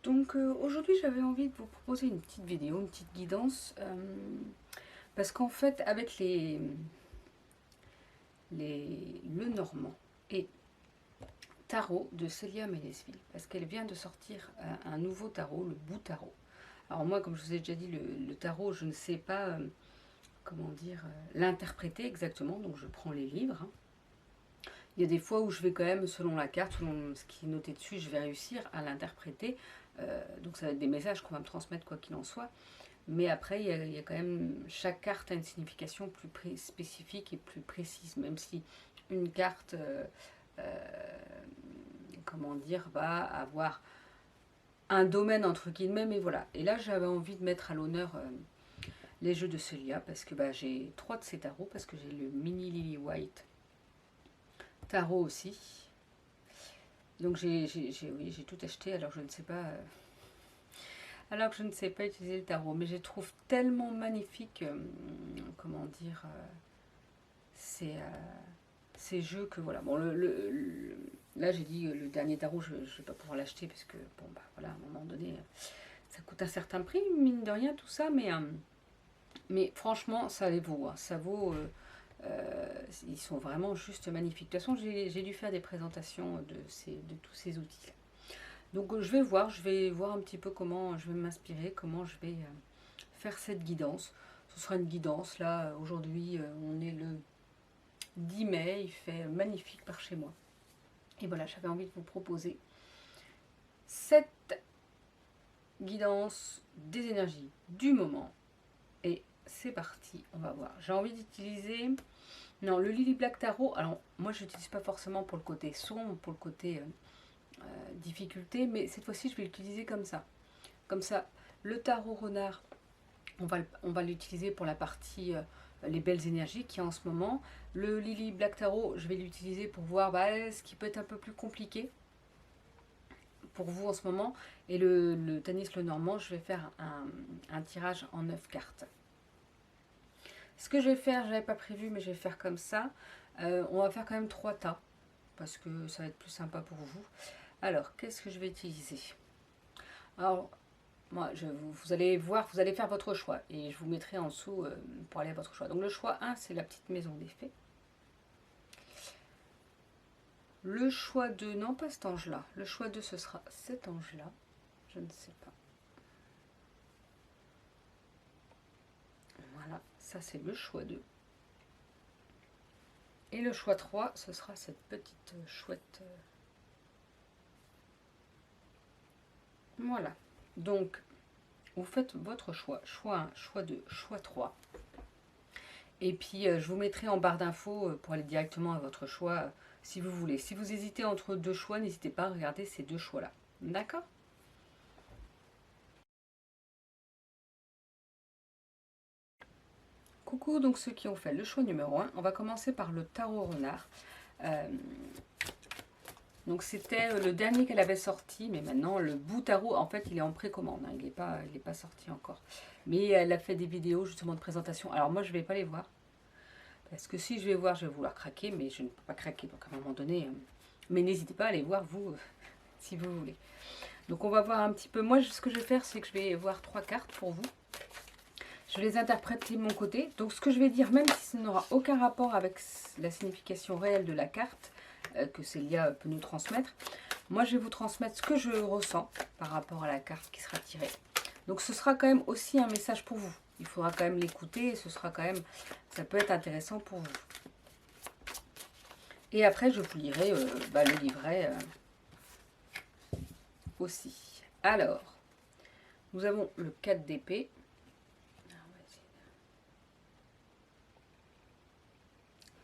Donc aujourd'hui j'avais envie de vous proposer une petite vidéo, une petite guidance, parce qu'en fait avec le Normand et tarot de Célia Ménesville, parce qu'elle vient de sortir un nouveau tarot, le Bout Tarot. Alors moi, comme je vous ai déjà dit, le tarot, je ne sais pas, comment dire, l'interpréter exactement, donc je prends les livres, hein. Il y a des fois où je vais quand même, selon la carte, selon ce qui est noté dessus, je vais réussir à l'interpréter. Donc ça va être des messages qu'on va me transmettre quoi qu'il en soit. Mais après, il y a quand même, chaque carte a une signification plus spécifique et plus précise, même si une carte, comment dire, va avoir un domaine entre guillemets, mais voilà. Et là, j'avais envie de mettre à l'honneur les jeux de Celia, parce que bah, j'ai 3 de ces tarots, parce que j'ai le mini Lily White tarot aussi. Donc oui, j'ai tout acheté, alors je ne sais pas... alors que je ne sais pas utiliser le tarot, mais je les trouve tellement magnifiques, comment dire, ces jeux que voilà. Bon, là j'ai dit le dernier tarot, je ne vais pas pouvoir l'acheter parce que, bon, bah voilà, à un moment donné, ça coûte un certain prix, mine de rien, tout ça, mais franchement, ça les vaut, hein, ça vaut. Ils sont vraiment juste magnifiques. De toute façon, j'ai dû faire des présentations de tous ces outils. Donc je vais voir un petit peu comment je vais m'inspirer, comment je vais faire cette guidance. Ce sera une guidance, là, aujourd'hui, on est le 10 mai, il fait magnifique par chez moi. Et voilà, j'avais envie de vous proposer cette guidance des énergies du moment. Et c'est parti, on va voir. J'ai envie d'utiliser... Non, le Lily Black Tarot, alors moi je l'utilise pas forcément pour le côté sombre, pour le côté difficulté, mais cette fois-ci je vais l'utiliser comme ça. Comme ça, le tarot renard, on va l'utiliser pour la partie les belles énergies qu'il y a en ce moment. Le Lily Black Tarot, je vais l'utiliser pour voir ce qui peut être un peu plus compliqué pour vous en ce moment. Et le Tanis le Normand, je vais faire un tirage en 9 cartes. Ce que je vais faire, je n'avais pas prévu, mais je vais faire comme ça. On va faire quand même 3 tas, parce que ça va être plus sympa pour vous. Alors, qu'est-ce que je vais utiliser? Alors, moi, vous allez voir, vous allez faire votre choix. Et je vous mettrai en dessous pour aller à votre choix. Donc le choix 1, c'est la petite maison des fées. Le choix 2, non pas cet ange-là. Le choix 2, ce sera cet ange-là. Je ne sais pas. Voilà, ça c'est le choix 2. Et le choix 3, ce sera cette petite chouette. Voilà. Donc, vous faites votre choix. Choix 1, choix 2, choix 3. Et puis, je vous mettrai en barre d'infos pour aller directement à votre choix si vous voulez. Si vous hésitez entre deux choix, n'hésitez pas à regarder ces deux choix-là. D'accord? Coucou donc ceux qui ont fait le choix numéro 1. On va commencer par le tarot renard. Euh, donc c'était le dernier qu'elle avait sorti, mais maintenant le bout tarot, en fait, il est en précommande. Hein, il n'est pas sorti encore. Mais elle a fait des vidéos justement de présentation. Alors moi, je ne vais pas les voir. Parce que si je vais voir, je vais vouloir craquer, mais je ne peux pas craquer. Donc à un moment donné... mais n'hésitez pas à aller voir, vous, si vous voulez. Donc on va voir un petit peu. Moi, ce que je vais faire, c'est que je vais voir 3 cartes pour vous. Je vais les interpréter de mon côté. Donc ce que je vais dire, même si ça n'aura aucun rapport avec la signification réelle de la carte que Célia peut nous transmettre, moi je vais vous transmettre ce que je ressens par rapport à la carte qui sera tirée. Donc ce sera quand même aussi un message pour vous. Il faudra quand même l'écouter et ce sera quand même, ça peut être intéressant pour vous. Et après je vous lirai le livret aussi. Alors, nous avons le 4 d'épée.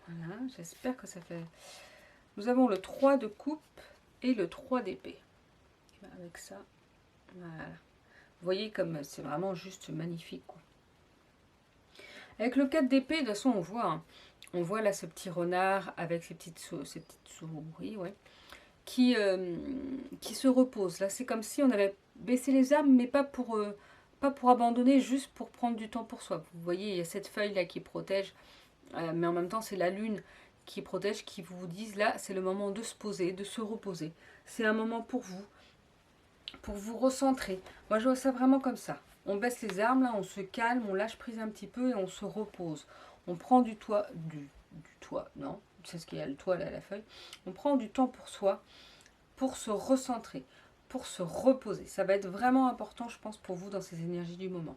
Voilà, j'espère que ça fait... Nous avons le 3 de coupe et le 3 d'épée. Avec ça, voilà. Vous voyez comme c'est vraiment juste magnifique, quoi. Avec le 4 d'épée, de toute façon, on voit là ce petit renard avec ses petites souris, ouais, qui se repose. Là, c'est comme si on avait baissé les armes, mais pas pour abandonner, juste pour prendre du temps pour soi. Vous voyez, il y a cette feuille-là qui protège, mais en même temps, c'est la lune qui protège, qui vous disent là, c'est le moment de se poser, de se reposer. C'est un moment pour vous, pour vous recentrer. Moi, je vois ça vraiment comme ça. On baisse les armes, là, on se calme, on lâche prise un petit peu et on se repose. On prend du toit, non, c'est ce qu'il y a, le toit, là, la feuille. On prend du temps pour soi, pour se recentrer, pour se reposer. Ça va être vraiment important, je pense, pour vous dans ces énergies du moment.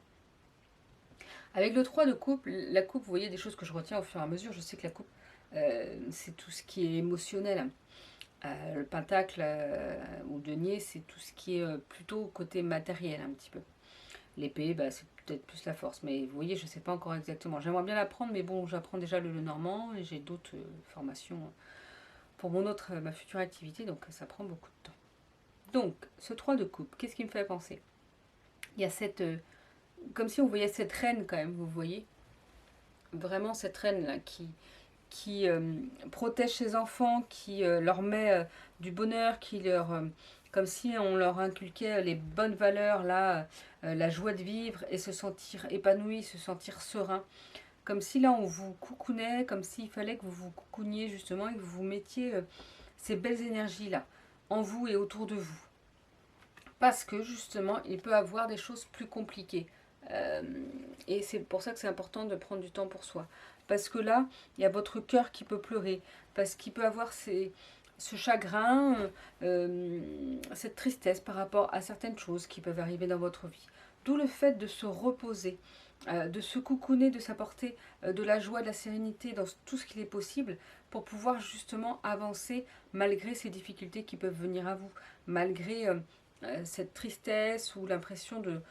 Avec le 3 de coupe, la coupe, vous voyez des choses que je retiens au fur et à mesure. Je sais que la coupe, c'est tout ce qui est émotionnel. Le pentacle ou denier, c'est tout ce qui est plutôt côté matériel un petit peu. L'épée, bah, c'est peut-être plus la force. Mais vous voyez, je ne sais pas encore exactement. J'aimerais bien l'apprendre, mais bon, j'apprends déjà le normand et j'ai d'autres formations pour ma future activité, donc ça prend beaucoup de temps. Donc, ce 3 de coupe, qu'est-ce qui me fait penser? Il y a cette... comme si on voyait cette reine quand même, vous voyez? Vraiment cette reine-là qui protège ses enfants, qui leur met du bonheur, qui leur... comme si on leur inculquait les bonnes valeurs, là, la joie de vivre et se sentir épanoui, se sentir serein. Comme si là on vous coucounait, comme s'il fallait que vous vous coucouniez justement et que vous vous mettiez ces belles énergies-là en vous et autour de vous. Parce que justement, il peut avoir des choses plus compliquées. Euh, et c'est pour ça que c'est important de prendre du temps pour soi. Parce que là, il y a votre cœur qui peut pleurer. Parce qu'il peut avoir ce chagrin, cette tristesse par rapport à certaines choses qui peuvent arriver dans votre vie. D'où le fait de se reposer, de se coucouner, de s'apporter de la joie, de la sérénité dans tout ce qu'il est possible pour pouvoir justement avancer malgré ces difficultés qui peuvent venir à vous, malgré cette tristesse ou l'impression de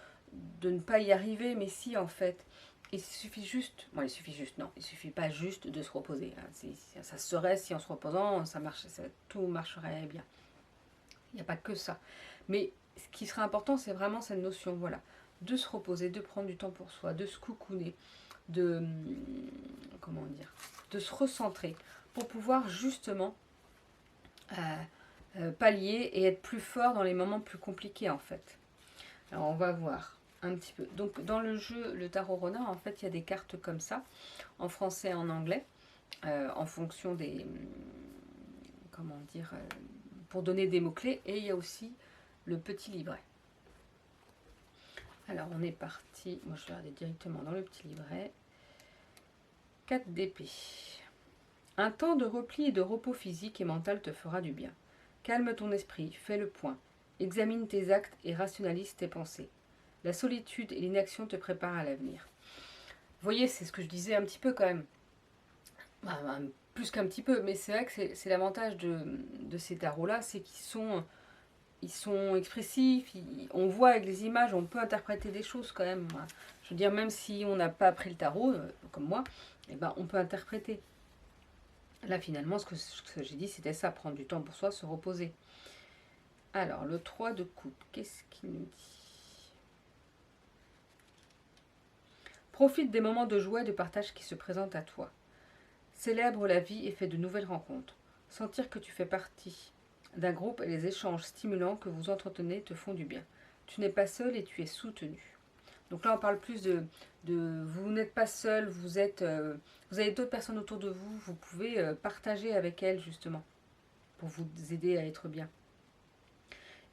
ne pas y arriver, mais si en fait, il suffit juste, bon il suffit juste, non, il suffit pas juste de se reposer, hein. Ça serait si en se reposant, tout marcherait bien. Il n'y a pas que ça. Mais ce qui sera important, c'est vraiment cette notion, voilà, de se reposer, de prendre du temps pour soi, de se coucouner, de, comment dire, de se recentrer pour pouvoir justement pallier et être plus fort dans les moments plus compliqués en fait. Alors on va voir un petit peu. Donc dans le jeu, le tarot renard, en fait, il y a des cartes comme ça, en français et en anglais, en fonction des... comment dire, pour donner des mots-clés. Et il y a aussi le petit livret. Alors on est parti, moi je vais regarder directement dans le petit livret. 4 d'épée. Un temps de repli et de repos physique et mental te fera du bien. Calme ton esprit, fais le point. Examine tes actes et rationalise tes pensées. La solitude et l'inaction te préparent à l'avenir. Vous voyez, c'est ce que je disais un petit peu quand même. Plus qu'un petit peu, mais c'est vrai que c'est l'avantage de ces tarots-là, c'est ils sont expressifs, on voit avec les images, on peut interpréter des choses quand même. Je veux dire, même si on n'a pas appris le tarot, comme moi, eh ben, on peut interpréter. Là, finalement, ce que j'ai dit, c'était ça, prendre du temps pour soi, se reposer. Alors, le 3 de coupe, qu'est-ce qu'il nous dit? Profite des moments de joie et de partage qui se présentent à toi. Célèbre la vie et fais de nouvelles rencontres. Sentir que tu fais partie d'un groupe et les échanges stimulants que vous entretenez te font du bien. Tu n'es pas seul et tu es soutenu. Donc là, on parle plus de vous n'êtes pas seul, vous avez d'autres personnes autour de vous, vous pouvez partager avec elles justement pour vous aider à être bien.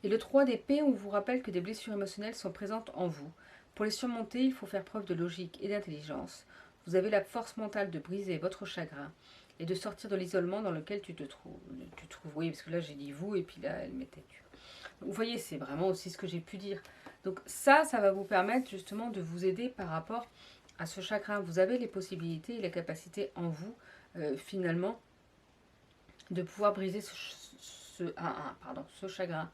Et le 3 d'épée, on vous rappelle que des blessures émotionnelles sont présentes en vous. Pour les surmonter, il faut faire preuve de logique et d'intelligence. Vous avez la force mentale de briser votre chagrin et de sortir de l'isolement dans lequel tu te trouves. Oui, parce que là j'ai dit vous et puis là elle mettait tu. Vous voyez, c'est vraiment aussi ce que j'ai pu dire. Donc ça va vous permettre justement de vous aider par rapport à ce chagrin. Vous avez les possibilités et les capacités en vous, finalement, de pouvoir briser ce chagrin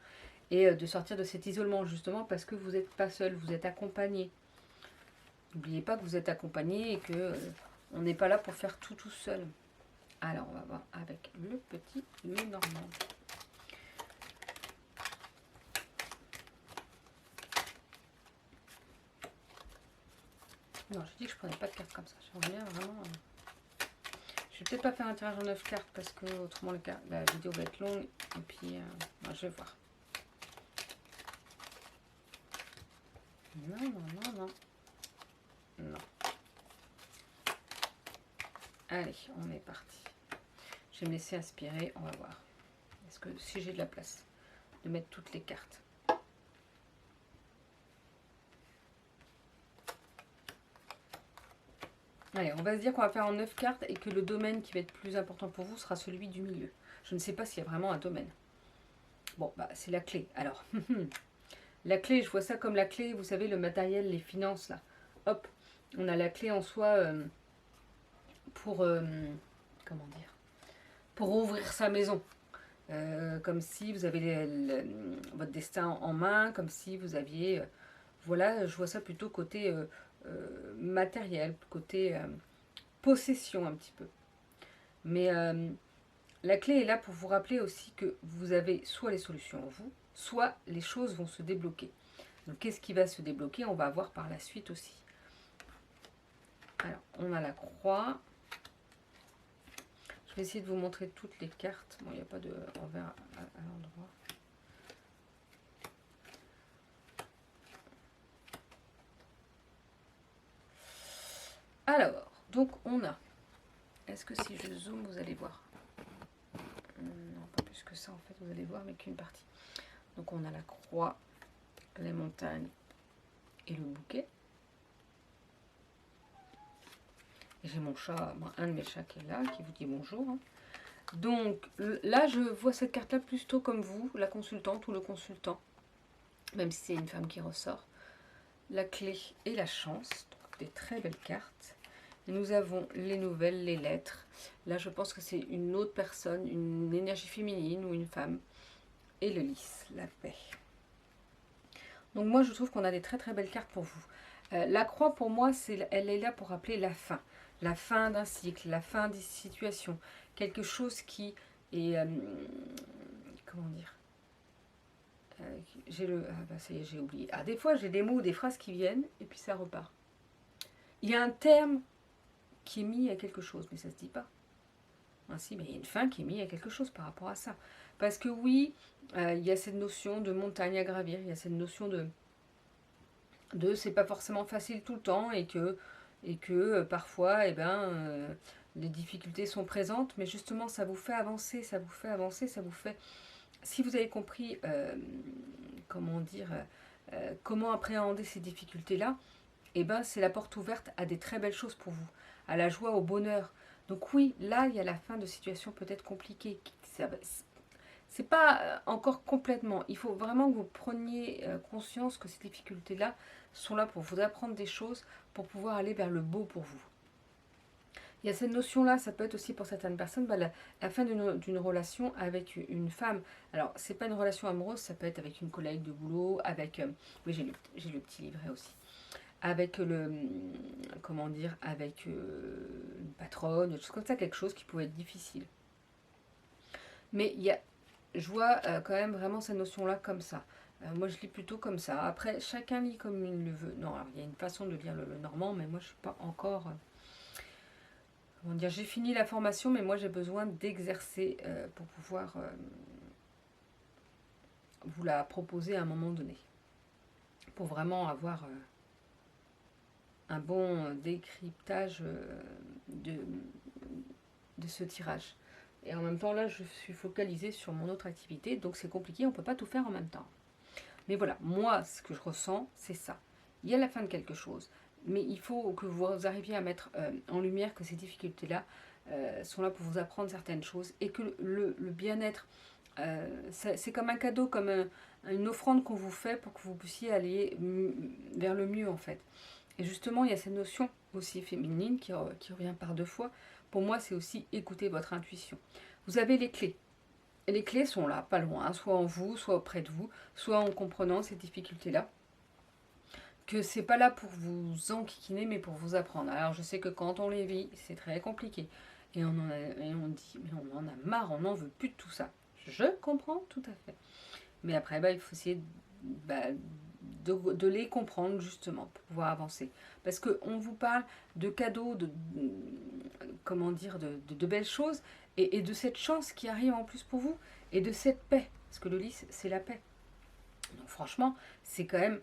et de sortir de cet isolement justement parce que vous n'êtes pas seul, vous êtes accompagné. N'oubliez pas que vous êtes accompagné et que on n'est pas là pour faire tout seul. Alors on va voir avec le petit Lenormand. Non, j'ai dit que je prenais pas de cartes comme ça. J'aimerais bien vraiment... Je vais peut-être pas faire un tirage en 9 cartes parce que autrement la vidéo va être longue. Et puis, je vais voir. Non. Non. Allez, on est parti. Je vais me laisser inspirer, on va voir. Est-ce que si j'ai de la place de mettre toutes les cartes. Allez, on va se dire qu'on va faire en 9 cartes et que le domaine qui va être plus important pour vous sera celui du milieu. Je ne sais pas s'il y a vraiment un domaine. Bon, bah c'est la clé. Alors, la clé, je vois ça comme la clé, vous savez, le matériel, les finances, là. Hop, on a la clé en soi pour, comment dire, pour ouvrir sa maison. Comme si vous avez votre destin en main, comme si vous aviez... voilà, je vois ça plutôt côté matériel, côté possession un petit peu. Mais la clé est là pour vous rappeler aussi que vous avez soit les solutions en vous, soit les choses vont se débloquer. Donc qu'est-ce qui va se débloquer? On va voir par la suite aussi. Alors, on a la croix. Je vais essayer de vous montrer toutes les cartes. Bon, il n'y a pas de envers à l'endroit. Alors, donc on a... Est-ce que si je zoome, vous allez voir? Non, pas plus que ça en fait, vous allez voir, mais qu'une partie. Donc on a la croix, les montagnes et le bouquet. Et j'ai mon chat, un de mes chats qui est là, qui vous dit bonjour. Hein. Donc là, je vois cette carte-là plutôt comme vous, la consultante ou le consultant, même si c'est une femme qui ressort. La clé et la chance, donc des très belles cartes. Et nous avons les nouvelles, les lettres. Là, je pense que c'est une autre personne, une énergie féminine ou une femme. Et le lys, la paix. Donc moi, je trouve qu'on a des très très belles cartes pour vous. La croix, pour moi, elle est là pour rappeler la fin. La fin d'un cycle, la fin des situations. Quelque chose qui est... comment dire j'ai le... Ah bah ça y est, j'ai oublié. Ah, des fois, j'ai des mots, des phrases qui viennent, et puis ça repart. Il y a un terme qui est mis à quelque chose, mais ça se dit pas. Ainsi, mais il y a une fin qui est mise à quelque chose par rapport à ça. Parce que oui, il y a cette notion de montagne à gravir, il y a cette notion de c'est pas forcément facile tout le temps et que parfois les difficultés sont présentes, mais justement ça vous fait avancer, ça vous fait avancer, ça vous fait... Si vous avez compris comment dire, comment appréhender ces difficultés-là, et ben c'est la porte ouverte à des très belles choses pour vous, à la joie, au bonheur. Donc oui, là il y a la fin de situation peut-être compliquée. C'est pas encore complètement. Il faut vraiment que vous preniez conscience que ces difficultés-là sont là pour vous apprendre des choses, pour pouvoir aller vers le beau pour vous. Il y a cette notion-là, ça peut être aussi pour certaines personnes, la fin d'une relation avec une femme. Alors, c'est pas une relation amoureuse, ça peut être avec une collègue de boulot, avec... oui, j'ai le petit livret aussi. Avec comment dire, avec une patronne, des choses comme ça, quelque chose qui pouvait être difficile. Mais je vois quand même vraiment cette notion-là comme ça. Moi, je lis plutôt comme ça. Après, chacun lit comme il le veut. Non, alors, il y a une façon de lire le normand, mais moi, je ne suis pas encore... comment dire, j'ai fini la formation, mais moi, j'ai besoin d'exercer pour pouvoir vous la proposer à un moment donné. Pour vraiment avoir un bon décryptage de ce tirage. Et en même temps, là, je suis focalisée sur mon autre activité, donc c'est compliqué, on ne peut pas tout faire en même temps. Mais voilà, moi, ce que je ressens, c'est ça. Il y a la fin de quelque chose, mais il faut que vous arriviez à mettre en lumière que ces difficultés-là sont là pour vous apprendre certaines choses et que le bien-être, c'est comme un cadeau, comme une offrande qu'on vous fait pour que vous puissiez aller vers le mieux, en fait. Et justement, il y a cette notion aussi féminine qui revient par deux fois. Pour moi, c'est aussi écouter votre intuition. Vous avez les clés. Et les clés sont là, pas loin, soit en vous, soit auprès de vous, soit en comprenant ces difficultés-là. Que c'est pas là pour vous enquiquiner, mais pour vous apprendre. Alors, je sais que quand on les vit, c'est très compliqué. Et on dit, mais on en a marre, on n'en veut plus de tout ça. Je comprends tout à fait. Mais après, il faut essayer de les comprendre justement pour pouvoir avancer. Parce qu'on vous parle de cadeaux, comment dire, de belles choses et de cette chance qui arrive en plus pour vous et de cette paix. Parce que le lys, c'est la paix. Donc franchement, c'est quand même,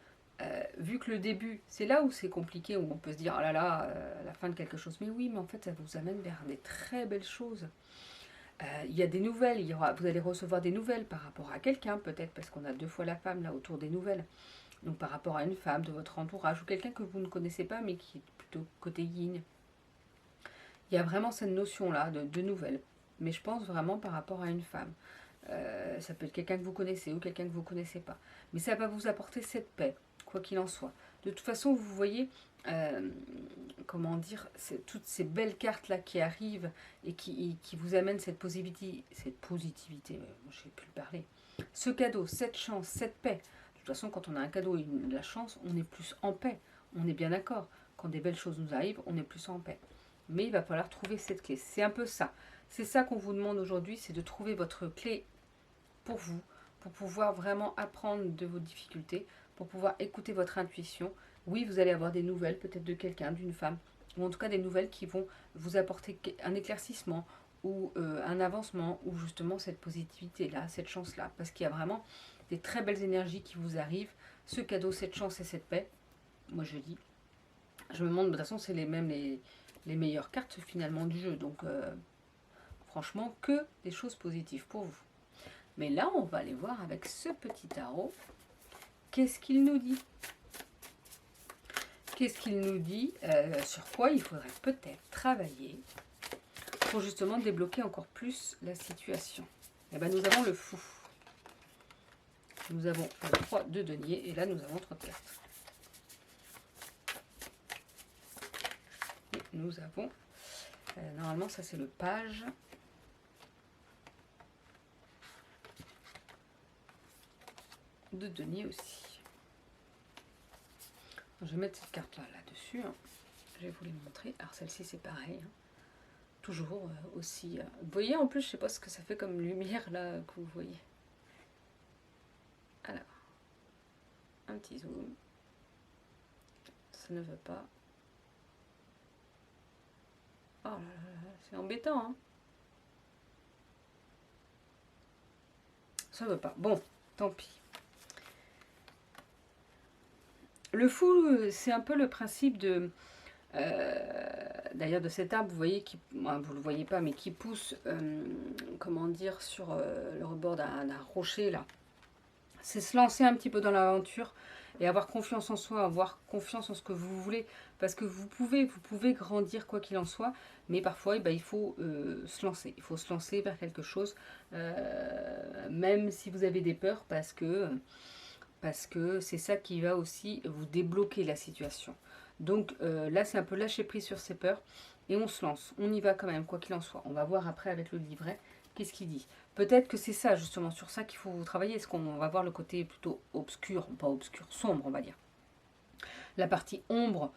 vu que le début, c'est là où c'est compliqué, où on peut se dire, oh là là, la fin de quelque chose. Mais oui, mais en fait, ça vous amène vers des très belles choses. Il y a des nouvelles, vous allez recevoir des nouvelles par rapport à quelqu'un, peut-être, parce qu'on a deux fois la femme là autour des nouvelles. Donc par rapport à une femme de votre entourage ou quelqu'un que vous ne connaissez pas mais qui est plutôt côté yin. Il y a vraiment cette notion-là de nouvelles. Mais je pense vraiment par rapport à une femme. Ça peut être quelqu'un que vous connaissez ou quelqu'un que vous ne connaissez pas. Mais ça va vous apporter cette paix, quoi qu'il en soit. De toute façon, vous voyez, comment dire, toutes ces belles cartes-là qui arrivent et qui vous amènent cette positivité, moi je ne sais plus le parler, ce cadeau, cette chance, cette paix. De toute façon, quand on a un cadeau et de la chance, on est plus en paix. On est bien d'accord. Quand des belles choses nous arrivent, on est plus en paix. Mais il va falloir trouver cette clé. C'est un peu ça. C'est ça qu'on vous demande aujourd'hui, c'est de trouver votre clé pour vous, pour pouvoir vraiment apprendre de vos difficultés, pour pouvoir écouter votre intuition. Oui, vous allez avoir des nouvelles, peut-être de quelqu'un, d'une femme, ou en tout cas des nouvelles qui vont vous apporter un éclaircissement ou un avancement, ou justement cette positivité-là, cette chance-là, parce qu'il y a vraiment des très belles énergies qui vous arrivent, ce cadeau, cette chance et cette paix, moi je dis. Je me demande, de toute façon, c'est les meilleures cartes finalement du jeu, donc franchement, que des choses positives pour vous. Mais là, on va aller voir avec ce petit tarot, qu'est-ce qu'il nous dit? Qu'est-ce qu'il nous dit? Sur quoi il faudrait peut-être travailler pour justement débloquer encore plus la situation? Eh bien, nous avons le fou. Nous avons le 3 de denier et là, nous avons 3 de cartes. Et nous avons, normalement, ça c'est le page. De denier aussi. Je vais mettre cette carte là-dessus. Je vais vous les montrer. Alors celle-ci c'est pareil. Toujours aussi... Vous voyez en plus, je sais pas ce que ça fait comme lumière là que vous voyez. Alors, un petit zoom. Ça ne veut pas. Oh là là, c'est embêtant. Hein, ça ne veut pas. Bon, tant pis. Le fou, c'est un peu le principe de... d'ailleurs de cet arbre, vous voyez, vous ne le voyez pas, mais qui pousse, comment dire, sur le rebord d'un rocher, là. C'est se lancer un petit peu dans l'aventure et avoir confiance en soi, avoir confiance en ce que vous voulez. Parce que vous pouvez grandir quoi qu'il en soit, mais parfois, eh ben, il faut se lancer. Il faut se lancer vers quelque chose, même si vous avez des peurs, parce que c'est ça qui va aussi vous débloquer la situation. Donc là, c'est un peu lâcher prise sur ses peurs et on se lance. On y va quand même, quoi qu'il en soit. On va voir après avec le livret qu'est-ce qu'il dit. Peut-être que c'est ça, justement, sur ça qu'il faut travailler. Est-ce qu'on va voir le côté plutôt obscur, pas obscur, sombre, on va dire. La partie ombre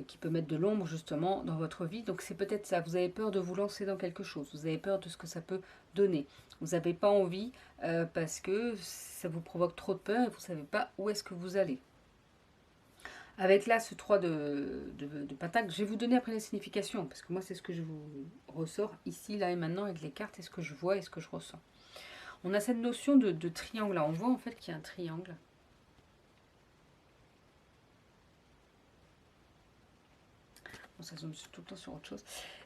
qui peut mettre de l'ombre, justement, dans votre vie. Donc c'est peut-être ça. Vous avez peur de vous lancer dans quelque chose. Vous avez peur de ce que ça peut donner. Vous n'avez pas envie parce que ça vous provoque trop de peur et vous ne savez pas où est-ce que vous allez. Avec là, ce 3 de pentacle, je vais vous donner après les significations, parce que moi, c'est ce que je vous ressors ici, là et maintenant, avec les cartes, et ce que je vois et ce que je ressens. On a cette notion de triangle, là. On voit en fait qu'il y a un triangle. Bon, ça zoome tout le temps sur autre chose.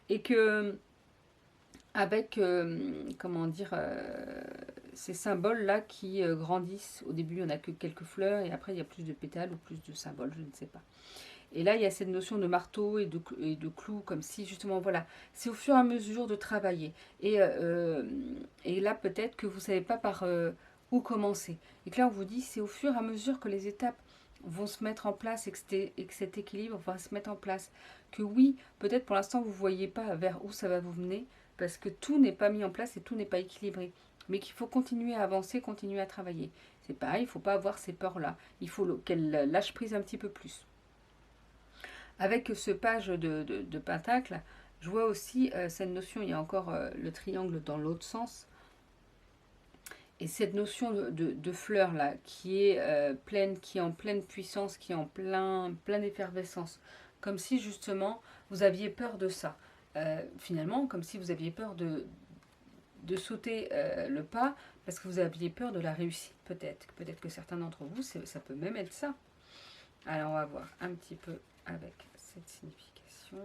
Et que, avec, comment dire, ces symboles-là qui grandissent. Au début, il n'y en a que quelques fleurs, et après, il y a plus de pétales ou plus de symboles, je ne sais pas. Et là, il y a cette notion de marteau et de clou, comme si justement, voilà, c'est au fur et à mesure de travailler. Et là, peut-être que vous ne savez pas par où commencer. Et que là, on vous dit, c'est au fur et à mesure que les étapes vont se mettre en place et que cet équilibre va se mettre en place. Que oui, peut-être pour l'instant, vous ne voyez pas vers où ça va vous mener, parce que tout n'est pas mis en place et tout n'est pas équilibré. Mais qu'il faut continuer à avancer, continuer à travailler. C'est pareil, il ne faut pas avoir ces peurs-là. Il faut qu'elle lâche prise un petit peu plus. Avec ce page de pentacle, je vois aussi cette notion, il y a encore le triangle dans l'autre sens. Et cette notion de fleur là, qui est pleine, qui est en pleine puissance, qui est en pleine effervescence. Comme si justement vous aviez peur de ça. Finalement, comme si vous aviez peur de sauter le pas, parce que vous aviez peur de la réussite, peut-être. Peut-être que certains d'entre vous, ça peut même être ça. Alors on va voir un petit peu avec cette signification.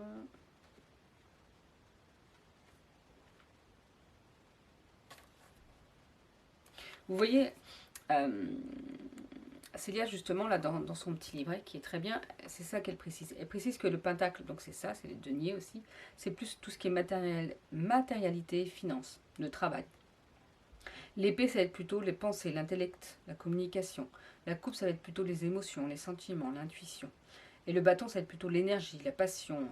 Vous voyez, Célia, justement, là, dans son petit livret, qui est très bien, c'est ça qu'elle précise. Elle précise que le pentacle, donc c'est ça, c'est les deniers aussi, c'est plus tout ce qui est matérialité, finance, le travail. L'épée, ça va être plutôt les pensées, l'intellect, la communication. La coupe, ça va être plutôt les émotions, les sentiments, l'intuition. Et le bâton, ça va être plutôt l'énergie, la passion,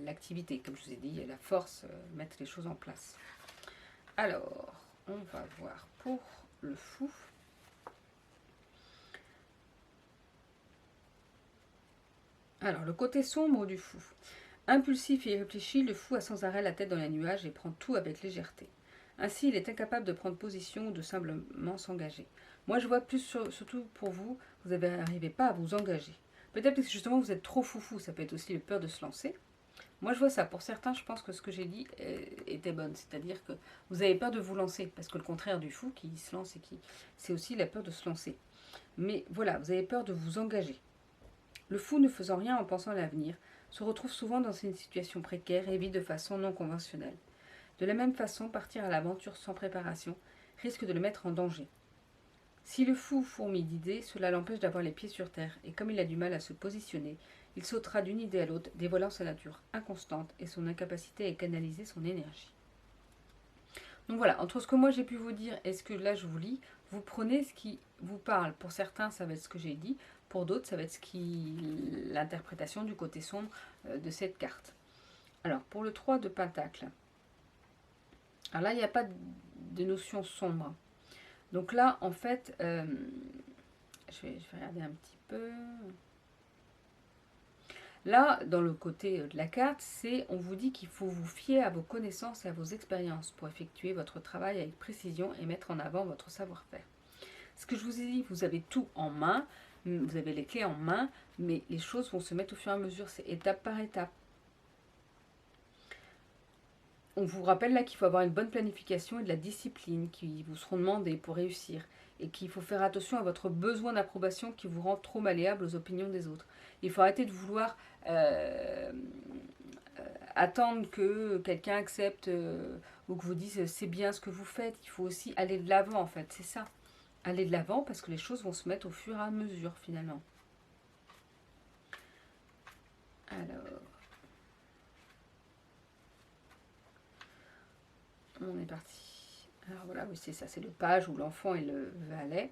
l'activité, comme je vous ai dit, la force, mettre les choses en place. Alors, on va voir pour le fou. Alors, le côté sombre du fou. Impulsif et irréfléchi, le fou a sans arrêt la tête dans les nuages et prend tout avec légèreté. Ainsi, il est incapable de prendre position ou de simplement s'engager. Moi, je vois plus, surtout pour vous, vous n'arrivez pas à vous engager. Peut-être que justement vous êtes trop foufou, ça peut être aussi le peur de se lancer. Moi, je vois ça. Pour certains, je pense que ce que j'ai dit était bonne. C'est-à-dire que vous avez peur de vous lancer. Parce que le contraire du fou qui se lance c'est aussi la peur de se lancer. Mais voilà, vous avez peur de vous engager. Le fou, ne faisant rien en pensant à l'avenir, se retrouve souvent dans une situation précaire et vit de façon non conventionnelle. De la même façon, partir à l'aventure sans préparation risque de le mettre en danger. Si le fou fourmille d'idées, cela l'empêche d'avoir les pieds sur terre, et comme il a du mal à se positionner, il sautera d'une idée à l'autre, dévoilant sa nature inconstante et son incapacité à canaliser son énergie. Donc voilà, entre ce que moi j'ai pu vous dire et ce que là je vous lis, vous prenez ce qui vous parle. Pour certains, ça va être ce que j'ai dit, pour d'autres, ça va être l'interprétation du côté sombre de cette carte. Alors, pour le 3 de Pentacle, alors là, il n'y a pas de notion sombre. Donc là, en fait, je vais regarder un petit peu. Là, dans le côté de la carte, on vous dit qu'il faut vous fier à vos connaissances et à vos expériences pour effectuer votre travail avec précision et mettre en avant votre savoir-faire. Ce que je vous ai dit, vous avez tout en main, vous avez les clés en main, mais les choses vont se mettre au fur et à mesure, c'est étape par étape. On vous rappelle là qu'il faut avoir une bonne planification et de la discipline qui vous seront demandées pour réussir et qu'il faut faire attention à votre besoin d'approbation qui vous rend trop malléable aux opinions des autres. Il faut arrêter de vouloir attendre que quelqu'un accepte ou que vous dise c'est bien ce que vous faites. Il faut aussi aller de l'avant en fait, c'est ça. Aller de l'avant parce que les choses vont se mettre au fur et à mesure finalement. Alors, on est parti. Alors voilà, oui c'est ça, c'est le page où l'enfant et le valet.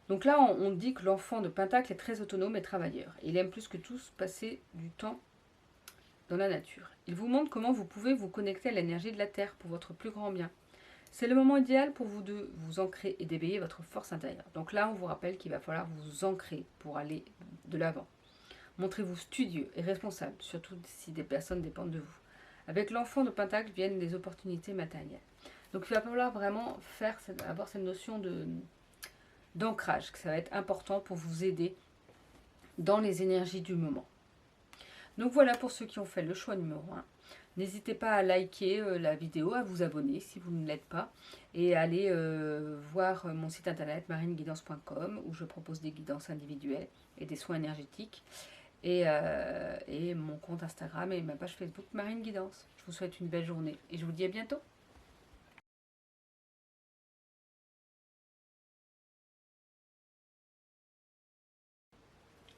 Donc là, on dit que l'enfant de Pentacle est très autonome et travailleur. Il aime plus que tous passer du temps dans la nature. Il vous montre comment vous pouvez vous connecter à l'énergie de la Terre pour votre plus grand bien. C'est le moment idéal pour vous de vous ancrer et d'éveiller votre force intérieure. Donc là, on vous rappelle qu'il va falloir vous ancrer pour aller de l'avant. Montrez-vous studieux et responsable, surtout si des personnes dépendent de vous. Avec l'enfant de Pentacle viennent des opportunités matérielles. Donc il va falloir vraiment avoir cette notion d'ancrage, que ça va être important pour vous aider dans les énergies du moment. Donc voilà pour ceux qui ont fait le choix numéro 1. N'hésitez pas à liker la vidéo, à vous abonner si vous ne l'êtes pas, et à aller voir mon site internet marineguidance.com où je propose des guidances individuelles et des soins énergétiques, et mon compte Instagram et ma page Facebook Marine Guidance. Je vous souhaite une belle journée et je vous dis à bientôt.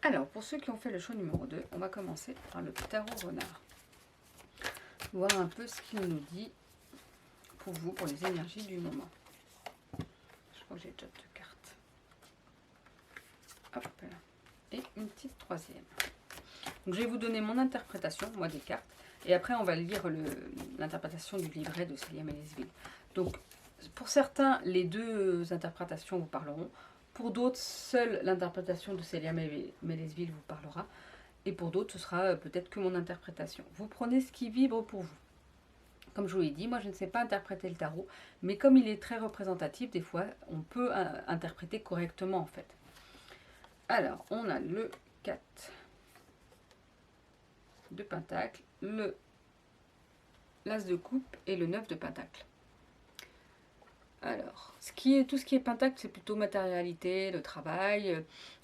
Alors, pour ceux qui ont fait le choix numéro 2, on va commencer par le tarot renard. Voir un peu ce qu'il nous dit pour vous, pour les énergies du moment. Je crois que j'ai déjà 2 cartes. Hop là. Et une petite troisième. Donc, je vais vous donner mon interprétation, moi, des cartes. Et après, on va lire l'interprétation du livret de Célia Mélesville. Donc, pour certains, les deux interprétations vous parleront. Pour d'autres, seule l'interprétation de Célia Mélesville vous parlera. Et pour d'autres, ce sera peut-être que mon interprétation. Vous prenez ce qui vibre pour vous. Comme je vous l'ai dit, moi je ne sais pas interpréter le tarot, mais comme il est très représentatif, des fois on peut interpréter correctement en fait. Alors, on a le 4 de Pentacle, l'As de coupe et le 9 de Pentacle. Alors, tout ce qui est Pentacle, c'est plutôt matérialité, le travail,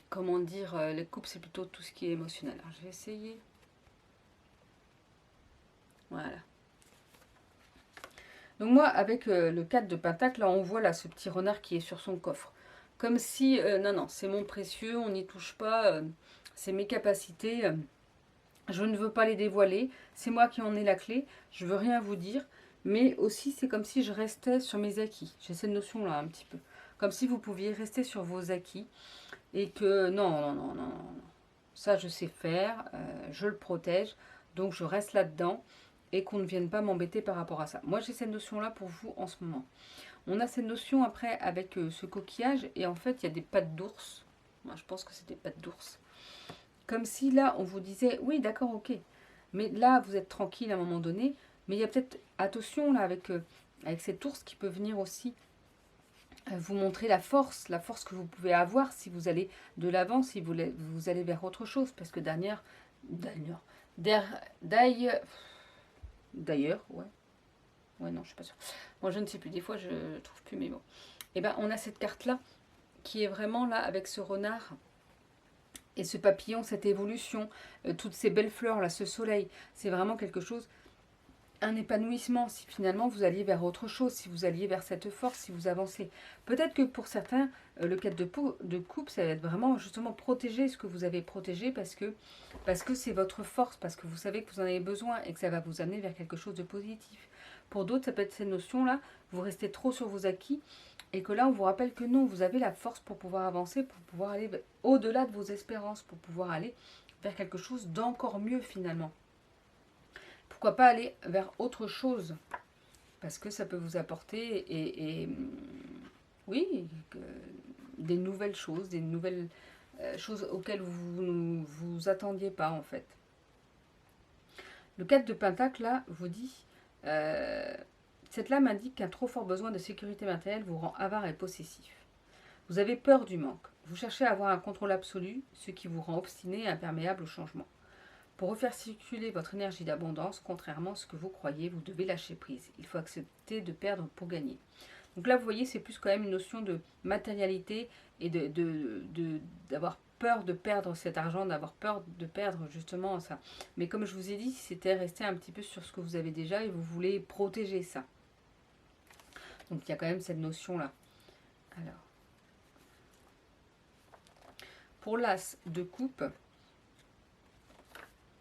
comment dire, les coupes, c'est plutôt tout ce qui est émotionnel. Alors, je vais essayer. Voilà. Donc moi, avec le 4 de Pentacle, là, on voit là ce petit renard qui est sur son coffre. Comme si, non, non, c'est mon précieux, on n'y touche pas, c'est mes capacités, je ne veux pas les dévoiler, c'est moi qui en ai la clé, je veux rien vous dire, mais aussi c'est comme si je restais sur mes acquis. J'ai cette notion-là un petit peu. Comme si vous pouviez rester sur vos acquis et que non, non, non, non, non, ça je sais faire, je le protège, donc je reste là-dedans et qu'on ne vienne pas m'embêter par rapport à ça. Moi j'ai cette notion-là pour vous en ce moment. On a cette notion après avec ce coquillage et en fait il y a des pattes d'ours. Moi je pense que c'est des pattes d'ours. Comme si là on vous disait oui d'accord ok, mais là vous êtes tranquille à un moment donné, mais il y a peut-être attention là avec cet ours qui peut venir aussi vous montrer la force que vous pouvez avoir si vous allez de l'avant, si vous allez vers autre chose, parce que d'ailleurs, d'ailleurs, ouais, ouais non je suis pas sûre. Moi je ne sais plus, des fois je trouve plus mes mots. Et ben on a cette carte là qui est vraiment là avec ce renard et ce papillon, cette évolution, toutes ces belles fleurs là, ce soleil, c'est vraiment quelque chose, un épanouissement, si finalement vous alliez vers autre chose, si vous alliez vers cette force, si vous avancez. Peut-être que pour certains, le cadre de coupe, ça va être vraiment justement protéger ce que vous avez protégé parce que c'est votre force, parce que vous savez que vous en avez besoin et que ça va vous amener vers quelque chose de positif. Pour d'autres, ça peut être cette notion-là, vous restez trop sur vos acquis et que là, on vous rappelle que non, vous avez la force pour pouvoir avancer, pour pouvoir aller au-delà de vos espérances, pour pouvoir aller vers quelque chose d'encore mieux finalement. Pourquoi pas aller vers autre chose? Parce que ça peut vous apporter oui, des nouvelles choses, des nouvelles choses auxquelles vous ne vous attendiez pas en fait. Le 4 de Pentacle là vous dit cette lame indique qu'un trop fort besoin de sécurité matérielle vous rend avare et possessif. Vous avez peur du manque. Vous cherchez à avoir un contrôle absolu, ce qui vous rend obstiné et imperméable au changement. Pour refaire circuler votre énergie d'abondance, contrairement à ce que vous croyez, vous devez lâcher prise. Il faut accepter de perdre pour gagner. Donc là, vous voyez, c'est plus quand même une notion de matérialité et d'avoir peur de perdre cet argent, d'avoir peur de perdre justement ça. Mais comme je vous ai dit, c'était rester un petit peu sur ce que vous avez déjà et vous voulez protéger ça. Donc il y a quand même cette notion-là. Alors, pour l'as de coupe,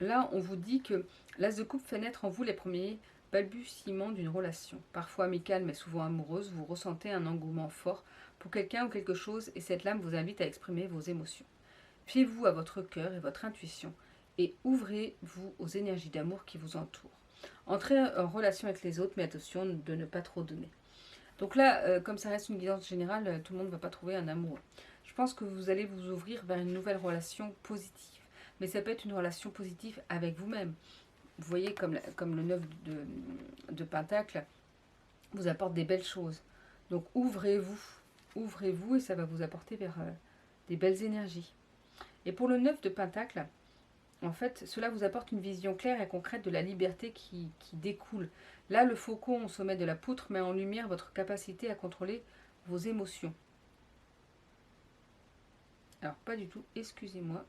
là, on vous dit que l'as de coupe fait naître en vous les premiers balbutiements d'une relation. Parfois amicale, mais souvent amoureuse, vous ressentez un engouement fort pour quelqu'un ou quelque chose et cette lame vous invite à exprimer vos émotions. Fiez-vous à votre cœur et votre intuition et ouvrez-vous aux énergies d'amour qui vous entourent. Entrez en relation avec les autres, mais attention de ne pas trop donner. Donc là, comme ça reste une guidance générale, tout le monde ne va pas trouver un amour. Je pense que vous allez vous ouvrir vers une nouvelle relation positive. Mais ça peut être une relation positive avec vous-même. Vous voyez, comme le 9 de Pentacle vous apporte des belles choses. Donc ouvrez-vous et ça va vous apporter vers des belles énergies. Et pour le 9 de Pentacle, en fait, cela vous apporte une vision claire et concrète de la liberté qui découle. Là, le faucon au sommet de la poutre met en lumière votre capacité à contrôler vos émotions. Alors, pas du tout, excusez-moi.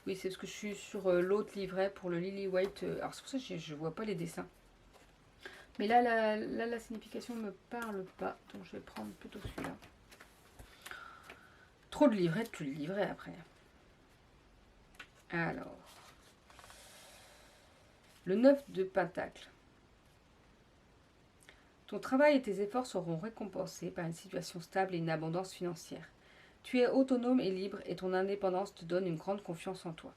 Oui, c'est parce que je suis sur l'autre livret pour le Lily White. Alors, c'est pour ça que je ne vois pas les dessins. Mais là, la signification ne me parle pas. Donc, je vais prendre plutôt celui-là. Trop de livrets, tu le livret après. Alors, le 9 de Pentacle. Ton travail et tes efforts seront récompensés par une situation stable et une abondance financière. Tu es autonome et libre et ton indépendance te donne une grande confiance en toi.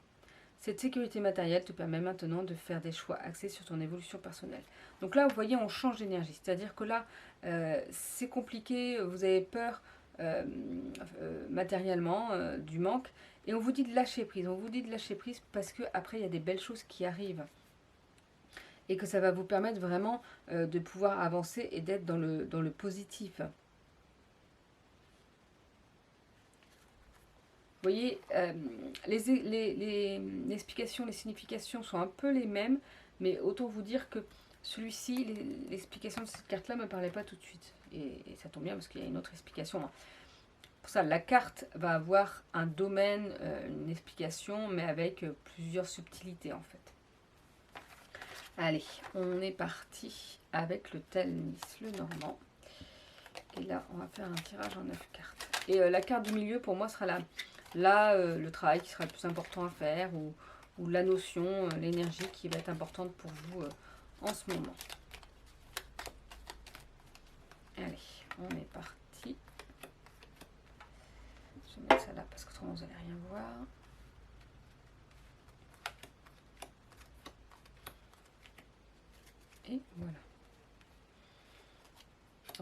Cette sécurité matérielle te permet maintenant de faire des choix axés sur ton évolution personnelle. Donc là, vous voyez, on change d'énergie. C'est-à-dire que là, c'est compliqué, vous avez peur matériellement du manque. Et on vous dit de lâcher prise. On vous dit de lâcher prise parce qu'après, il y a des belles choses qui arrivent. Et que ça va vous permettre vraiment de pouvoir avancer et d'être dans le positif. Vous voyez, les explications, les significations sont un peu les mêmes, mais autant vous dire que celui-ci, l'explication de cette carte-là ne me parlait pas tout de suite. Et ça tombe bien parce qu'il y a une autre explication. Pour ça, la carte va avoir un domaine, une explication, mais avec plusieurs subtilités en fait. Allez, on est parti avec le Telmis, le Normand. Et là, on va faire un tirage en 9 cartes. Et la carte du milieu, pour moi, sera le travail qui sera le plus important à faire, ou la notion, l'énergie qui va être importante pour vous en ce moment. Allez, on est parti. Je vais mettre ça là parce qu'autrement, vous n'allez rien voir. Et voilà.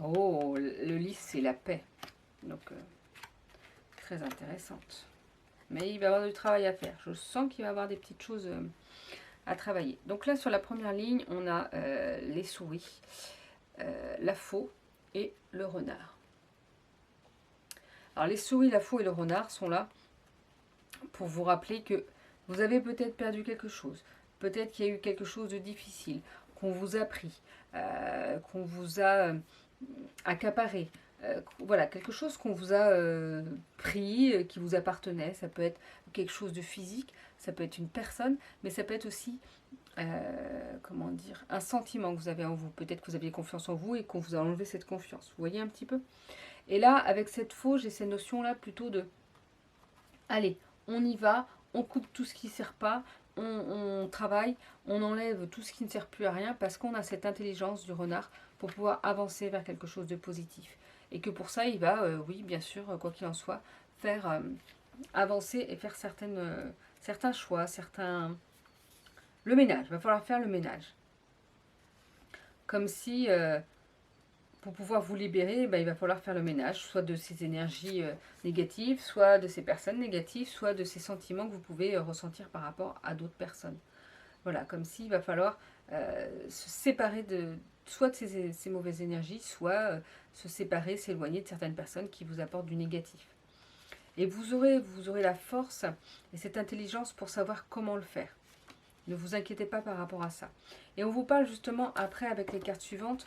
Oh, le lys, c'est la paix. Donc, très intéressante. Mais il va y avoir du travail à faire. Je sens qu'il va y avoir des petites choses à travailler. Donc là, sur la première ligne, on a les souris, la faux et le renard. Alors les souris, la faux et le renard sont là pour vous rappeler que vous avez peut-être perdu quelque chose. Peut-être qu'il y a eu quelque chose de difficile, qu'on vous a pris, qu'on vous a accaparé. Voilà, quelque chose qu'on vous a pris, qui vous appartenait. Ça peut être quelque chose de physique, ça peut être une personne, mais ça peut être aussi, comment dire, un sentiment que vous avez en vous. Peut-être que vous aviez confiance en vous et qu'on vous a enlevé cette confiance. Vous voyez un petit peu? Et là, avec cette faux, j'ai ces notions-là plutôt de, allez, on y va, on coupe tout ce qui ne sert pas, on travaille, on enlève tout ce qui ne sert plus à rien parce qu'on a cette intelligence du renard pour pouvoir avancer vers quelque chose de positif. Et que pour ça, il va, oui, bien sûr, quoi qu'il en soit, faire avancer et faire certains choix, le ménage. Il va falloir faire le ménage. Comme si, pour pouvoir vous libérer, il va falloir faire le ménage, soit de ces énergies négatives, soit de ces personnes négatives, soit de ces sentiments que vous pouvez ressentir par rapport à d'autres personnes. Voilà, comme s'il va falloir se séparer soit de ces mauvaises énergies, soit se séparer, s'éloigner de certaines personnes qui vous apportent du négatif. Et vous aurez la force et cette intelligence pour savoir comment le faire. Ne vous inquiétez pas par rapport à ça. Et on vous parle justement après avec les cartes suivantes,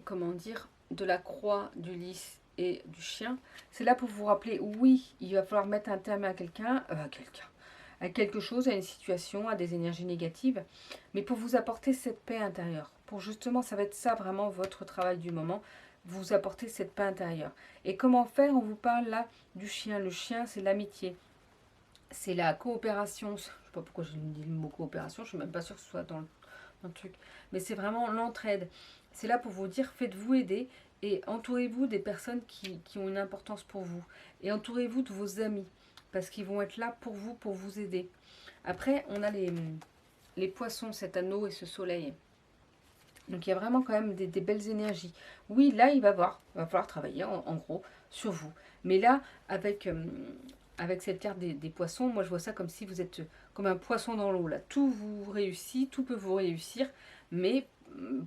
comment dire, de la croix, du lys et du chien. C'est là pour vous rappeler, oui, il va falloir mettre un terme à à quelque chose, à une situation, à des énergies négatives, mais pour vous apporter cette paix intérieure. Pour justement, ça va être ça vraiment votre travail du moment, vous apporter cette paix intérieure. Et comment faire? On vous parle là du chien. Le chien, c'est l'amitié, c'est la coopération. Je ne sais pas pourquoi j'ai dit le mot coopération, je ne suis même pas sûre que ce soit dans le truc. Mais c'est vraiment l'entraide. C'est là pour vous dire, faites-vous aider et entourez-vous des personnes qui ont une importance pour vous. Et entourez-vous de vos amis, parce qu'ils vont être là pour vous aider. Après, on a les poissons, cet anneau et ce soleil. Donc il y a vraiment quand même des belles énergies. Oui, là, il va falloir travailler en gros sur vous. Mais là, avec cette carte des poissons, moi je vois ça comme si vous êtes comme un poisson dans l'eau. Là, tout vous réussit, tout peut vous réussir, mais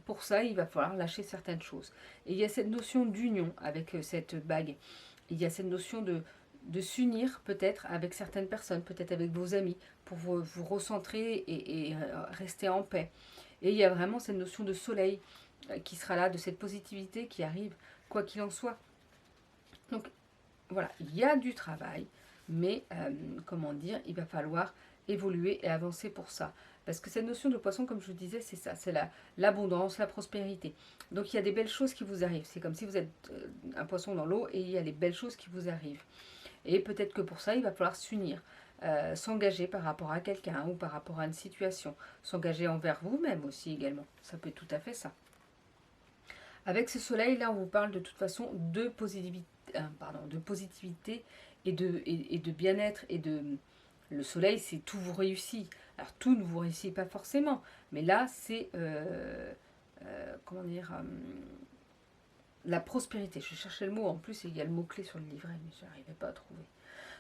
pour ça, il va falloir lâcher certaines choses. Et il y a cette notion d'union avec cette bague. Il y a cette notion de s'unir peut-être avec certaines personnes, peut-être avec vos amis, pour vous recentrer et rester en paix. Et il y a vraiment cette notion de soleil qui sera là, de cette positivité qui arrive, quoi qu'il en soit. Donc voilà, il y a du travail, mais comment dire, il va falloir évoluer et avancer pour ça. Parce que cette notion de poisson, comme je vous disais, c'est ça, c'est l'abondance, la prospérité. Donc il y a des belles choses qui vous arrivent. C'est comme si vous êtes un poisson dans l'eau et il y a les belles choses qui vous arrivent. Et peut-être que pour ça, il va falloir s'unir, s'engager par rapport à quelqu'un ou par rapport à une situation, s'engager envers vous-même aussi également. Ça peut être tout à fait ça. Avec ce soleil, là, on vous parle de toute façon de positivité et de bien-être et de... Le soleil, c'est tout vous réussit. Alors, tout ne vous réussit pas forcément, mais là, c'est... comment dire la prospérité. Je cherchais le mot, en plus, il y a le mot-clé sur le livret, mais je n'arrivais pas à trouver.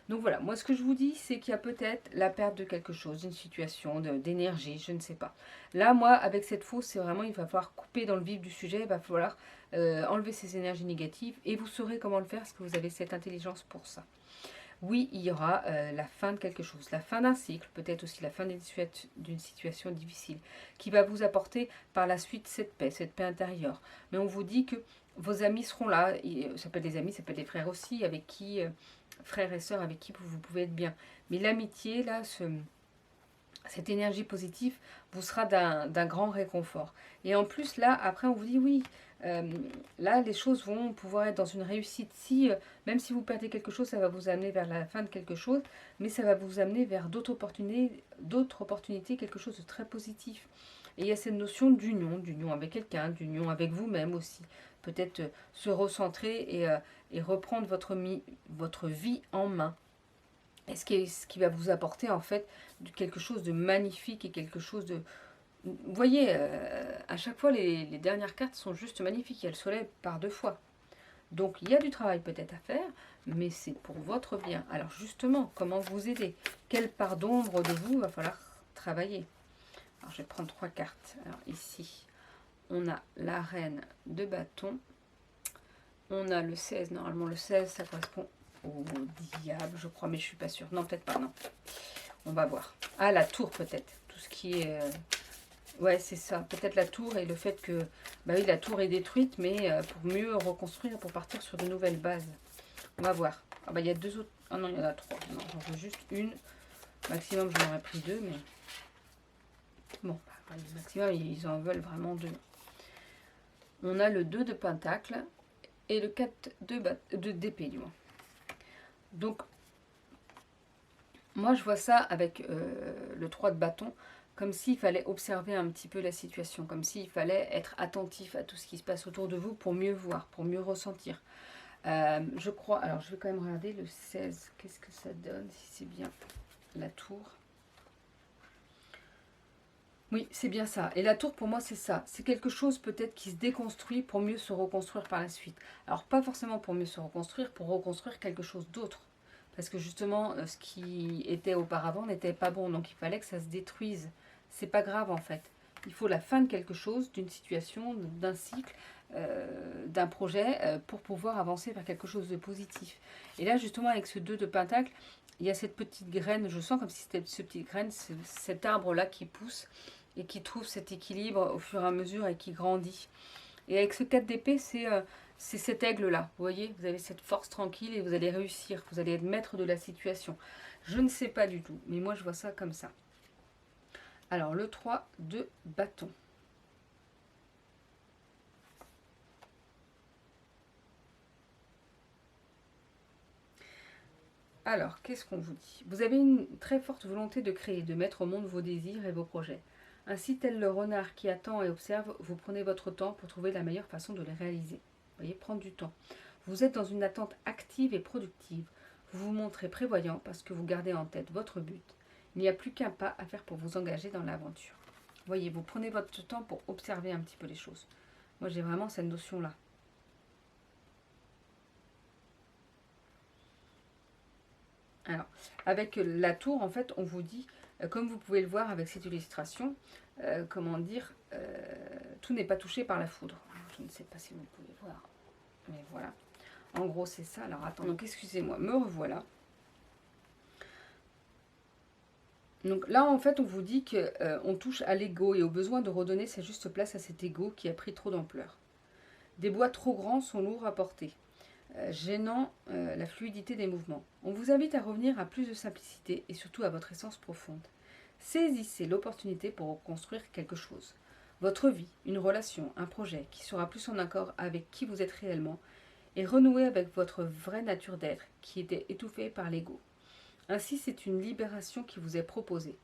Donc voilà, moi ce que je vous dis, c'est qu'il y a peut-être la perte de quelque chose, d'une situation, d'énergie, je ne sais pas. Là, moi, avec cette fausse, c'est vraiment, il va falloir couper dans le vif du sujet, il va falloir enlever ces énergies négatives, et vous saurez comment le faire, parce que vous avez cette intelligence pour ça. Oui, il y aura la fin de quelque chose, la fin d'un cycle, peut-être aussi la fin d'une situation difficile, qui va vous apporter par la suite cette paix intérieure. Mais on vous dit que vos amis seront là, ça peut être des amis, ça peut être des frères aussi, avec qui, frères et sœurs avec qui vous pouvez être bien. Mais l'amitié, là, cette énergie positive vous sera d'un grand réconfort. Et en plus, là, après, on vous dit oui, là, les choses vont pouvoir être dans une réussite. Si, même si vous perdez quelque chose, ça va vous amener vers la fin de quelque chose, mais ça va vous amener vers d'autres opportunités, quelque chose de très positif. Et il y a cette notion d'union avec quelqu'un, d'union avec vous-même aussi. Peut-être se recentrer et reprendre votre vie en main. Et ce qui va vous apporter en fait quelque chose de magnifique et quelque chose de... Vous voyez, à chaque fois, les dernières cartes sont juste magnifiques. Il y a le soleil par 2 fois. Donc, il y a du travail peut-être à faire, mais c'est pour votre bien. Alors, justement, comment vous aider? Quelle part d'ombre de vous va falloir travailler? Alors, je vais prendre 3 cartes. Alors, ici, on a la reine de bâton. On a le 16. Normalement, le 16, ça correspond au diable, je crois, mais je suis pas sûre. Non, peut-être pas, non. On va voir. Ah, la tour, peut-être. Tout ce qui est... Ouais, c'est ça. Peut-être la tour et le fait que... Bah oui, la tour est détruite, mais pour mieux reconstruire, pour partir sur de nouvelles bases. On va voir. Ah bah, il y a 2 autres... Ah non, il y en a 3. Non, j'en veux juste une. Maximum, j'en aurais pris 2, mais... Bon, bah, maximum, ils en veulent vraiment 2. On a le 2 de pentacle et le 4 d'épée, du moins. Donc, moi, je vois ça avec le 3 de bâton, comme s'il fallait observer un petit peu la situation, comme s'il fallait être attentif à tout ce qui se passe autour de vous pour mieux voir, pour mieux ressentir. Je crois, alors je vais quand même regarder le 16, qu'est-ce que ça donne, si c'est bien la tour. Oui, c'est bien ça. Et la tour, pour moi, c'est ça. C'est quelque chose peut-être qui se déconstruit pour mieux se reconstruire par la suite. Alors, pas forcément pour mieux se reconstruire, pour reconstruire quelque chose d'autre. Parce que justement, ce qui était auparavant n'était pas bon. Donc, il fallait que ça se détruise. C'est pas grave, en fait. Il faut la fin de quelque chose, d'une situation, d'un cycle, d'un projet, pour pouvoir avancer vers quelque chose de positif. Et là, justement, avec ce 2 de pentacle, il y a cette petite graine, je sens comme si c'était ce petit graine, cet arbre-là qui pousse et qui trouve cet équilibre au fur et à mesure et qui grandit. Et avec ce 4 d'épée, c'est cet aigle-là. Vous voyez, vous avez cette force tranquille et vous allez réussir. Vous allez être maître de la situation. Je ne sais pas du tout, mais moi je vois ça comme ça. Alors, le 3 de bâton. Alors, qu'est-ce qu'on vous dit? Vous avez une très forte volonté de créer, de mettre au monde vos désirs et vos projets. Ainsi, tel le renard qui attend et observe, vous prenez votre temps pour trouver la meilleure façon de les réaliser. Vous voyez, prendre du temps. Vous êtes dans une attente active et productive. Vous vous montrez prévoyant parce que vous gardez en tête votre but. Il n'y a plus qu'un pas à faire pour vous engager dans l'aventure. Vous voyez, vous prenez votre temps pour observer un petit peu les choses. Moi, j'ai vraiment cette notion-là. Alors, avec la tour, en fait, on vous dit, comme vous pouvez le voir avec cette illustration, comment dire, tout n'est pas touché par la foudre. Je ne sais pas si vous pouvez voir, mais voilà. En gros, c'est ça. Alors, attends, donc excusez-moi, me revoilà. Donc là, en fait, on vous dit qu'on touche à l'ego et au besoin de redonner sa juste place à cet ego qui a pris trop d'ampleur. Des bois trop grands sont lourds à porter, gênant la fluidité des mouvements. On vous invite à revenir à plus de simplicité et surtout à votre essence profonde. Saisissez l'opportunité pour reconstruire quelque chose. Votre vie, une relation, un projet qui sera plus en accord avec qui vous êtes réellement et renouer avec votre vraie nature d'être qui était étouffée par l'ego. Ainsi, c'est une libération qui vous est proposée.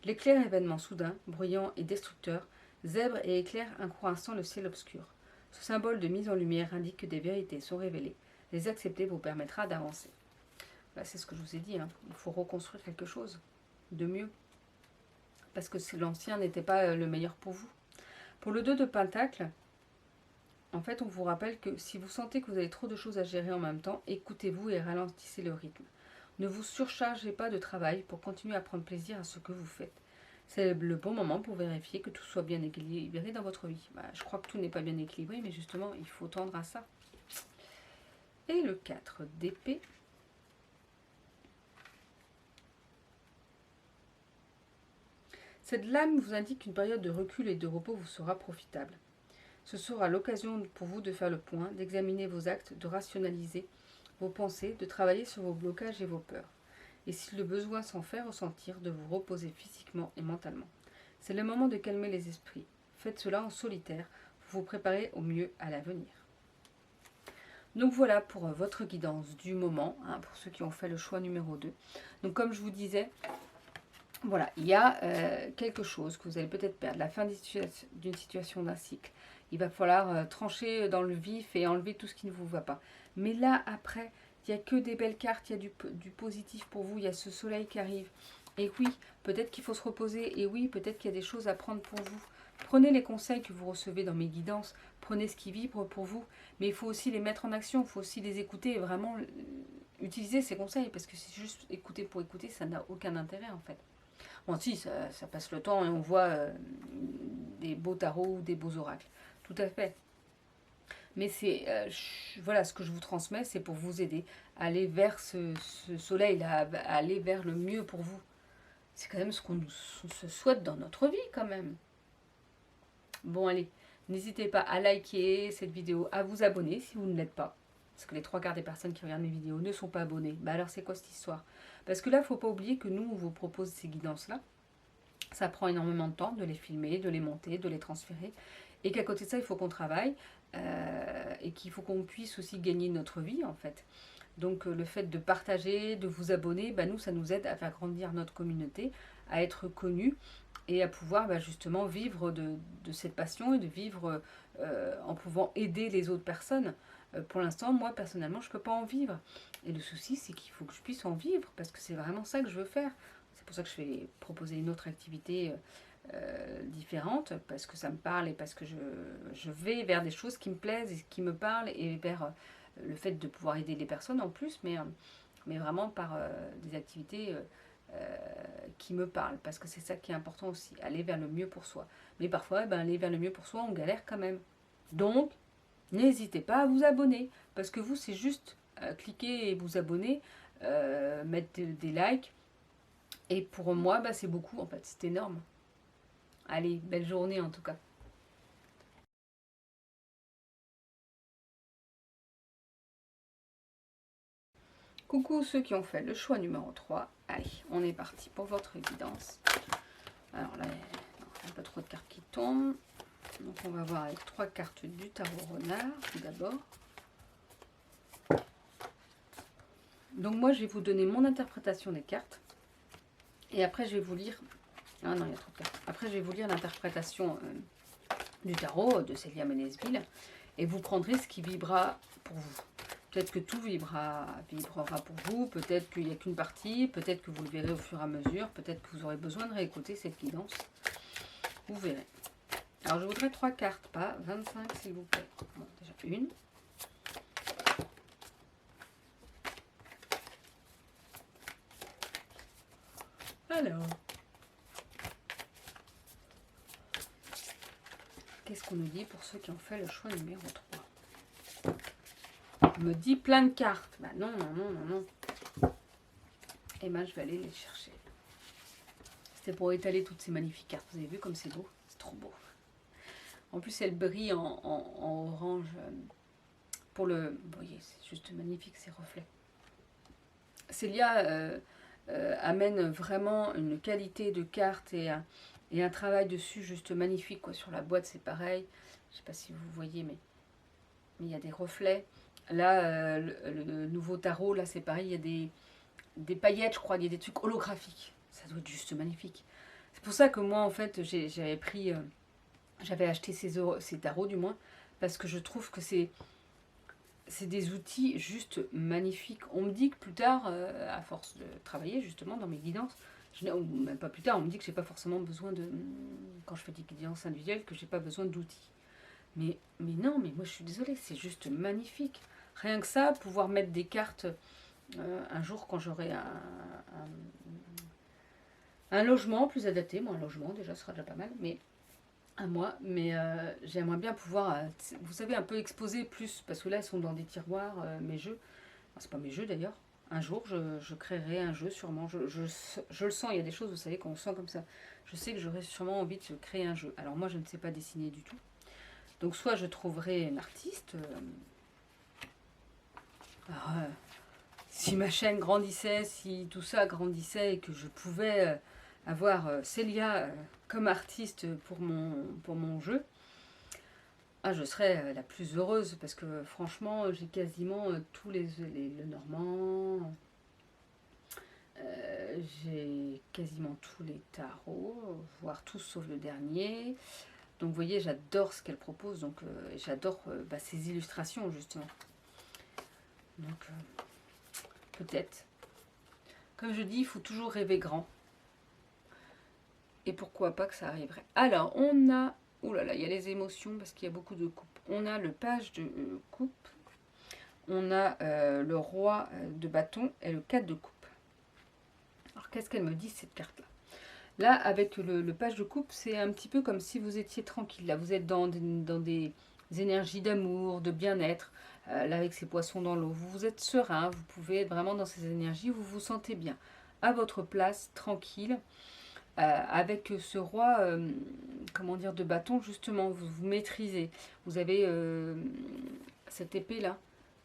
L'éclair événement soudain, bruyant et destructeur, zèbre et éclaire un court instant le ciel obscur. Ce symbole de mise en lumière indique que des vérités sont révélées. Les accepter vous permettra d'avancer. Là, c'est ce que je vous ai dit. Il faut reconstruire quelque chose de mieux. Parce que l'ancien n'était pas le meilleur pour vous. Pour le 2 de Pentacle, en fait, on vous rappelle que si vous sentez que vous avez trop de choses à gérer en même temps, écoutez-vous et ralentissez le rythme. Ne vous surchargez pas de travail pour continuer à prendre plaisir à ce que vous faites. C'est le bon moment pour vérifier que tout soit bien équilibré dans votre vie. Je crois que tout n'est pas bien équilibré, mais justement, il faut tendre à ça. Et le 4 d'épée. Cette lame vous indique qu'une période de recul et de repos vous sera profitable. Ce sera l'occasion pour vous de faire le point, d'examiner vos actes, de rationaliser vos pensées, de travailler sur vos blocages et vos peurs. et si le besoin s'en fait ressentir, de vous reposer physiquement et mentalement. C'est le moment de calmer les esprits. Faites cela en solitaire pour vous préparer au mieux à l'avenir. Donc voilà pour votre guidance du moment, hein, pour ceux qui ont fait le choix numéro 2. Donc comme je vous disais, voilà, il y a quelque chose que vous allez peut-être perdre, la fin d'une situation, d'un cycle. Il va falloir trancher dans le vif et enlever tout ce qui ne vous va pas. Mais là, après, il n'y a que des belles cartes, il y a du positif pour vous, il y a ce soleil qui arrive. Et oui, peut-être qu'il faut se reposer, et oui, peut-être qu'il y a des choses à prendre pour vous. Prenez les conseils que vous recevez dans mes guidances, prenez ce qui vibre pour vous, mais il faut aussi les mettre en action, il faut aussi les écouter et vraiment utiliser ces conseils, parce que c'est juste écouter pour écouter, ça n'a aucun intérêt en fait. Bon, si, ça passe le temps et on voit des beaux tarots ou des beaux oracles. Tout à fait. Mais c'est, voilà, ce que je vous transmets, c'est pour vous aider à aller vers ce soleil-là, à aller vers le mieux pour vous. C'est quand même ce qu'on se souhaite dans notre vie, quand même. Bon, allez, n'hésitez pas à liker cette vidéo, à vous abonner si vous ne l'êtes pas. Parce que les 3/4 des personnes qui regardent mes vidéos ne sont pas abonnées. Bah alors, c'est quoi cette histoire? Parce que là, il ne faut pas oublier que nous, on vous propose ces guidances-là. Ça prend énormément de temps de les filmer, de les monter, de les transférer. Et qu'à côté de ça, il faut qu'on travaille et qu'il faut qu'on puisse aussi gagner notre vie, en fait. Donc, le fait de partager, de vous abonner, bah, nous, ça nous aide à faire grandir notre communauté, à être connus et à pouvoir justement vivre de cette passion et de vivre en pouvant aider les autres personnes. Pour l'instant, moi, personnellement, je ne peux pas en vivre. Et le souci, c'est qu'il faut que je puisse en vivre, parce que c'est vraiment ça que je veux faire. C'est pour ça que je vais proposer une autre activité différente, parce que ça me parle et parce que je vais vers des choses qui me plaisent et qui me parlent, et vers le fait de pouvoir aider les personnes en plus, mais vraiment par des activités qui me parlent, parce que c'est ça qui est important aussi, aller vers le mieux pour soi. Mais parfois, aller vers le mieux pour soi, on galère quand même. Donc, n'hésitez pas à vous abonner, parce que vous, c'est juste cliquer et vous abonner, mettre des likes, et pour moi, c'est beaucoup en fait, c'est énorme. Allez, belle journée en tout cas. Coucou ceux qui ont fait le choix numéro 3. Allez, on est parti pour votre guidance. Alors là, il y a pas trop de cartes qui tombent. Donc on va voir avec 3 cartes du tarot renard tout d'abord. Donc moi je vais vous donner mon interprétation des cartes. Et après je vais vous lire... Ah non, il y a trop de cartes. Après je vais vous lire l'interprétation du tarot de Célia Ménesville. Et vous prendrez ce qui vibrera pour vous. Peut-être que tout vibrera pour vous, peut-être qu'il n'y a qu'une partie, peut-être que vous le verrez au fur et à mesure, peut-être que vous aurez besoin de réécouter cette guidance. Vous verrez. Alors je voudrais 3 cartes, pas 25 s'il vous plaît. Bon, déjà une. Alors. Qu'est-ce qu'on nous dit pour ceux qui ont fait le choix numéro 3? On me dit plein de cartes. Bah non, non, non, non, non. Et ben je vais aller les chercher. C'était pour étaler toutes ces magnifiques cartes. Vous avez vu comme c'est beau? C'est trop beau. En plus, elle brille en orange. Pour le... Vous voyez, c'est juste magnifique ces reflets. Célia amène vraiment une qualité de cartes et un travail dessus juste magnifique, quoi. Sur la boîte, c'est pareil. Je ne sais pas si vous voyez, mais il y a des reflets. Là, le nouveau tarot, là, c'est pareil. Il y a des paillettes, je crois. Il y a des trucs holographiques. Ça doit être juste magnifique. C'est pour ça que moi, en fait, j'avais acheté ces tarots, du moins, parce que je trouve que c'est des outils juste magnifiques. On me dit que plus tard, à force de travailler justement dans mes guidances, ou même pas plus tard, on me dit que j'ai pas forcément besoin de, quand je fais des guidances individuelles, que j'ai pas besoin d'outils. Mais non, mais moi je suis désolée, c'est juste magnifique. Rien que ça, pouvoir mettre des cartes un jour quand j'aurai un logement plus adapté. Moi, un logement déjà sera déjà pas mal, mais à moi. Mais j'aimerais bien pouvoir, vous savez, un peu exposer plus, parce que là, ils sont dans des tiroirs, mes jeux. Enfin, c'est pas mes jeux d'ailleurs. Un jour, je créerai un jeu sûrement. Je le sens, il y a des choses, vous savez, qu'on sent comme ça. Je sais que j'aurai sûrement envie de créer un jeu. Alors moi, je ne sais pas dessiner du tout. Donc soit je trouverai une artiste. Alors, si ma chaîne grandissait, si tout ça grandissait et que je pouvais avoir Célia comme artiste pour mon jeu, ah, je serais la plus heureuse parce que franchement, j'ai quasiment tous le normand, j'ai quasiment tous les tarots, voire tous sauf le dernier. Donc vous voyez, j'adore ce qu'elle propose, donc j'adore ces illustrations justement. Donc peut-être. Comme je dis, il faut toujours rêver grand. Et pourquoi pas que ça arriverait. Alors, on a... Ouh là là, il y a les émotions parce qu'il y a beaucoup de coupes. On a le page de coupe. On a le roi de bâton et le 4 de coupe. Alors, qu'est-ce qu'elle me dit, cette carte-là? Là, avec le page de coupe, c'est un petit peu comme si vous étiez tranquille. Là, vous êtes dans des énergies d'amour, de bien-être. Là, avec ces poissons dans l'eau, vous êtes serein. Vous pouvez être vraiment dans ces énergies. Vous vous sentez bien. À votre place, tranquille. Avec ce roi, comment dire, de bâton, justement, vous maîtrisez. Vous avez cette épée là,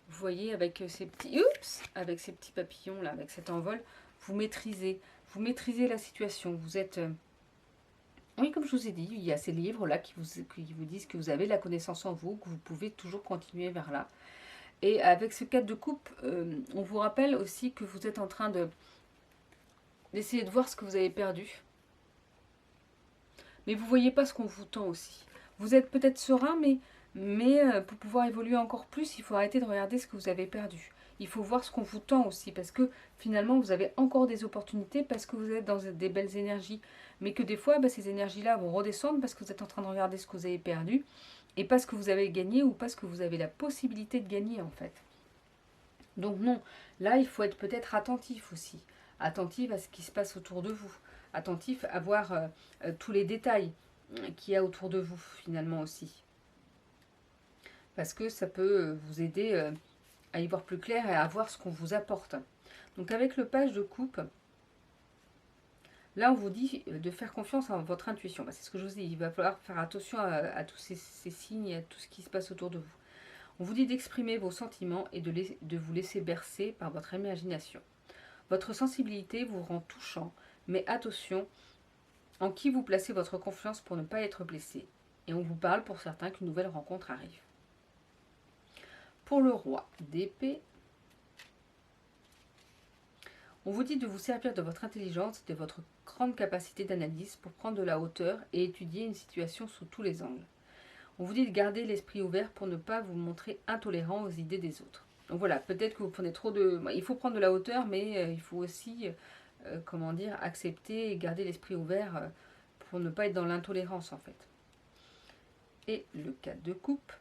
vous voyez, avec ces petits papillons là, avec cet envol, vous maîtrisez la situation. Vous êtes, oui, comme je vous ai dit, il y a ces livres là qui vous disent que vous avez la connaissance en vous, que vous pouvez toujours continuer vers là. Et avec ce 4 de coupe, on vous rappelle aussi que vous êtes en train d'essayer de voir ce que vous avez perdu. Mais vous ne voyez pas ce qu'on vous tend aussi. Vous êtes peut-être serein, mais pour pouvoir évoluer encore plus, il faut arrêter de regarder ce que vous avez perdu. Il faut voir ce qu'on vous tend aussi, parce que finalement, vous avez encore des opportunités, parce que vous êtes dans des belles énergies. Mais que des fois, ces énergies-là vont redescendre, parce que vous êtes en train de regarder ce que vous avez perdu, et pas ce que vous avez gagné, ou pas ce que vous avez la possibilité de gagner, en fait. Donc non, là, il faut être peut-être attentif aussi. Attentif à ce qui se passe autour de vous. Attentif à voir tous les détails qu'il y a autour de vous, finalement aussi. Parce que ça peut vous aider à y voir plus clair et à voir ce qu'on vous apporte. Donc avec le page de coupe, là on vous dit de faire confiance à votre intuition. C'est ce que je vous dis, il va falloir faire attention à tous ces signes et à tout ce qui se passe autour de vous. On vous dit d'exprimer vos sentiments et de vous laisser bercer par votre imagination. Votre sensibilité vous rend touchant, mais attention en qui vous placez votre confiance pour ne pas être blessé. Et on vous parle pour certains qu'une nouvelle rencontre arrive. Pour le roi d'épée, on vous dit de vous servir de votre intelligence et de votre grande capacité d'analyse pour prendre de la hauteur et étudier une situation sous tous les angles. On vous dit de garder l'esprit ouvert pour ne pas vous montrer intolérant aux idées des autres. Donc voilà, peut-être que vous prenez trop de... Il faut prendre de la hauteur, mais il faut aussi, comment dire, accepter et garder l'esprit ouvert pour ne pas être dans l'intolérance en fait. Et le 4 de coupe.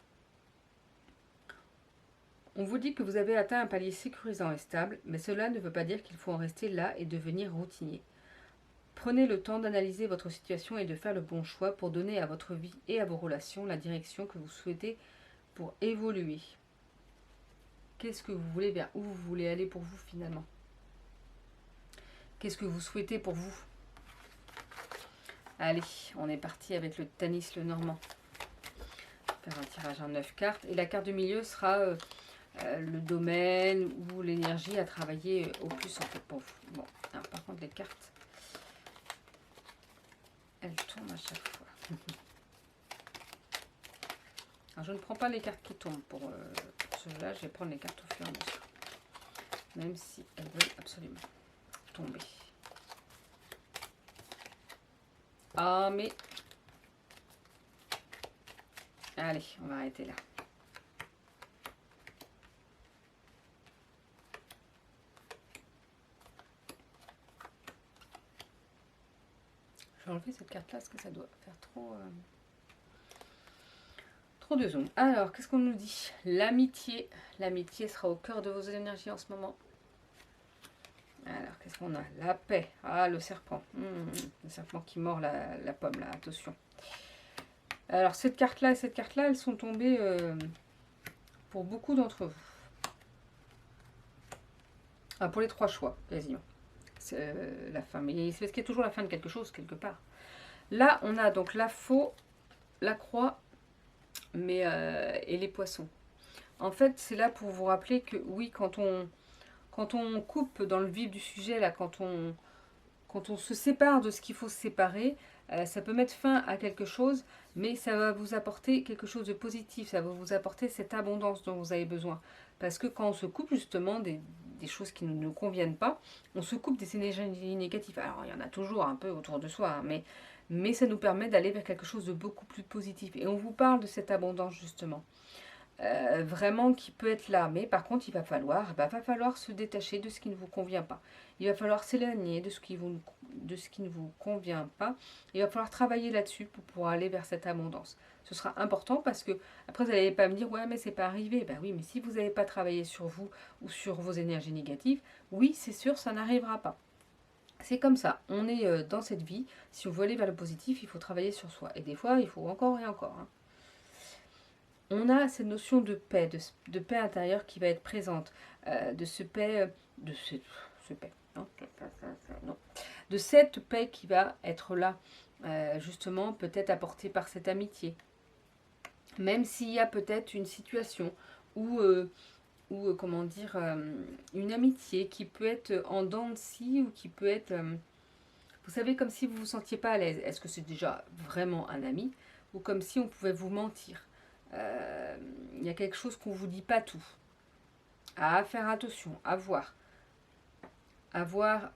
On vous dit que vous avez atteint un palier sécurisant et stable, mais cela ne veut pas dire qu'il faut en rester là et devenir routinier. Prenez le temps d'analyser votre situation et de faire le bon choix pour donner à votre vie et à vos relations la direction que vous souhaitez pour évoluer. Qu'est-ce que vous voulez, vers où vous voulez aller pour vous finalement? Qu'est-ce que vous souhaitez pour vous? Allez, on est parti avec le Tanis le Normand. Faire un tirage en 9 cartes. Et la carte du milieu sera le domaine ou l'énergie à travailler au plus en fait pour vous. Bon, alors, par contre les cartes, elles tombent à chaque fois. Alors je ne prends pas les cartes qui tombent pour cela, je vais prendre les cartes au fur et à mesure. Même si elles veulent absolument tomber. Ah mais... Allez, on va arrêter là. Je vais enlever cette carte là parce que ça doit faire trop de zoom. Alors, qu'est-ce qu'on nous dit? L'amitié. L'amitié sera au cœur de vos énergies en ce moment. Alors, qu'est-ce qu'on a? La paix. Ah, le serpent. Le serpent qui mord la pomme, là. Attention. Alors, cette carte-là et cette carte-là, elles sont tombées pour beaucoup d'entre vous. Ah, pour les 3 choix, quasiment. C'est la fin. Mais c'est parce qu'il y a toujours la fin de quelque chose, quelque part. Là, on a donc la faux, la croix, et les poissons. En fait, c'est là pour vous rappeler que oui, quand quand on coupe dans le vif du sujet, là, quand on se sépare de ce qu'il faut se séparer, ça peut mettre fin à quelque chose, mais ça va vous apporter quelque chose de positif, ça va vous apporter cette abondance dont vous avez besoin. Parce que quand on se coupe justement des choses qui ne nous conviennent pas, on se coupe des énergies négatives. Alors il y en a toujours un peu autour de soi, hein, mais ça nous permet d'aller vers quelque chose de beaucoup plus positif. Et on vous parle de cette abondance justement. Vraiment qui peut être là. Mais par contre, il va falloir se détacher de ce qui ne vous convient pas. Il va falloir s'éloigner de ce qui ne vous convient pas. Il va falloir travailler là-dessus pour pouvoir aller vers cette abondance. Ce sera important parce que, après, vous n'allez pas me dire, ouais, mais c'est pas arrivé. Ben oui, mais si vous n'avez pas travaillé sur vous ou sur vos énergies négatives, oui, c'est sûr, ça n'arrivera pas. C'est comme ça, on est dans cette vie. Si on veut aller vers le positif, il faut travailler sur soi. Et des fois, il faut encore et encore, hein. On a cette notion de paix, de paix intérieure qui va être présente, de ce paix, ce paix, non, de cette paix qui va être là, justement, peut-être apportée par cette amitié. Même s'il y a peut-être une situation où comment dire, une amitié qui peut être en dents de scie ou qui peut être, vous savez, comme si vous ne vous sentiez pas à l'aise. Est-ce que c'est déjà vraiment un ami ou comme si on pouvait vous mentir? Il y a quelque chose qu'on ne vous dit pas tout. À faire attention, à voir. À voir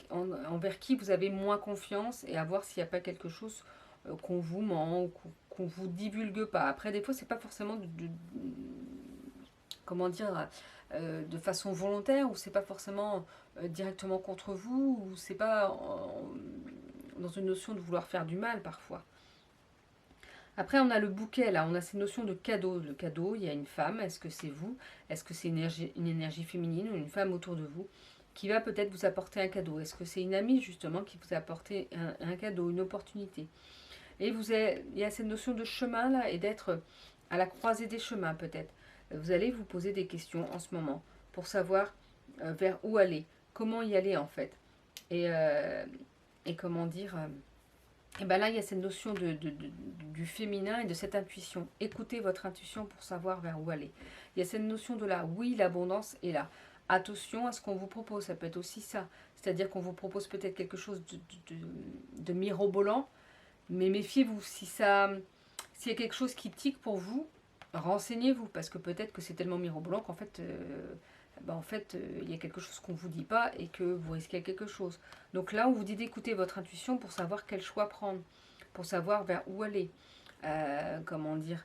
envers qui vous avez moins confiance et à voir s'il n'y a pas quelque chose qu'on vous ment ou qu'on ne vous divulgue pas. Après, des fois, c'est pas forcément comment dire, de façon volontaire ou c'est pas forcément directement contre vous ou c'est pas dans une notion de vouloir faire du mal parfois. Après, on a le bouquet, là, on a ces notions de cadeau. Le cadeau, il y a une femme, est-ce que c'est vous? Est-ce que c'est une énergie féminine ou une femme autour de vous qui va peut-être vous apporter un cadeau? Est-ce que c'est une amie, justement, qui vous a apporté un cadeau, une opportunité? Et il y a cette notion de chemin, là, et d'être à la croisée des chemins, peut-être. Vous allez vous poser des questions en ce moment pour savoir vers où aller, comment y aller, en fait. Et comment dire... et bien là, il y a cette notion du féminin et de cette intuition. Écoutez votre intuition pour savoir vers où aller. Il y a cette notion de là, oui, l'abondance est là. Attention à ce qu'on vous propose, ça peut être aussi ça. C'est-à-dire qu'on vous propose peut-être quelque chose de mirobolant, mais méfiez-vous. S'il y a quelque chose qui tique pour vous, renseignez-vous, parce que peut-être que c'est tellement mirobolant qu'en fait... il y a quelque chose qu'on ne vous dit pas et que vous risquez quelque chose. Donc là, on vous dit d'écouter votre intuition pour savoir quel choix prendre, pour savoir vers où aller. Comment dire,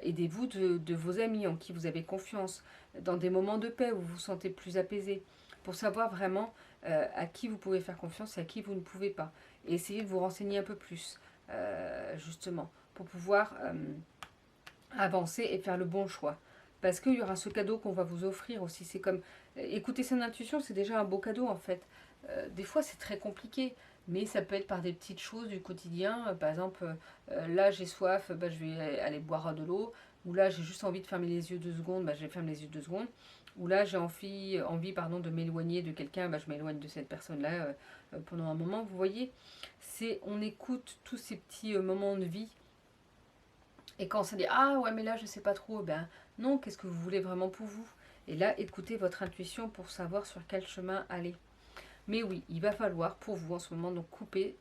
aidez-vous de vos amis en qui vous avez confiance, dans des moments de paix où vous vous sentez plus apaisé, pour savoir vraiment à qui vous pouvez faire confiance et à qui vous ne pouvez pas. Et essayez de vous renseigner un peu plus, justement, pour pouvoir avancer et faire le bon choix. Parce qu'il y aura ce cadeau qu'on va vous offrir aussi. C'est comme écouter son intuition, c'est déjà un beau cadeau en fait. Des fois c'est très compliqué, mais ça peut être par des petites choses du quotidien. Par exemple, là j'ai soif, je vais aller boire de l'eau. Ou là j'ai juste envie de fermer les yeux 2 secondes, je vais fermer les yeux 2 secondes. Ou là j'ai envie de m'éloigner de quelqu'un, je m'éloigne de cette personne-là pendant un moment. Vous voyez, on écoute tous ces petits moments de vie. Et quand on se dit, ah ouais, mais là, je sais pas trop, ben non, qu'est-ce que vous voulez vraiment pour vous? Et là, écoutez votre intuition pour savoir sur quel chemin aller. Mais oui, il va falloir pour vous en ce moment donc couper,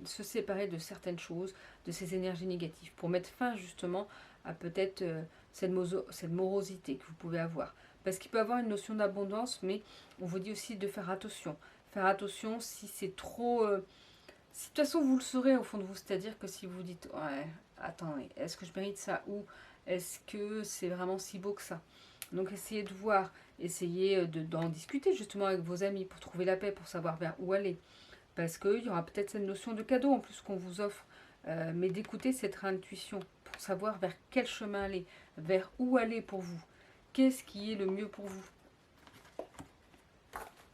se séparer de certaines choses, de ces énergies négatives, pour mettre fin justement à peut-être cette morosité que vous pouvez avoir. Parce qu'il peut y avoir une notion d'abondance, mais on vous dit aussi de faire attention. Faire attention si c'est trop... si de toute façon vous le saurez au fond de vous, c'est-à-dire que si vous dites, ouais, attends, est-ce que je mérite ça ou est-ce que c'est vraiment si beau que ça? Donc essayez de voir, essayez d'en discuter justement avec vos amis pour trouver la paix, pour savoir vers où aller. Parce qu'il y aura peut-être cette notion de cadeau en plus qu'on vous offre, mais d'écouter cette intuition pour savoir vers quel chemin aller, vers où aller pour vous. Qu'est-ce qui est le mieux pour vous?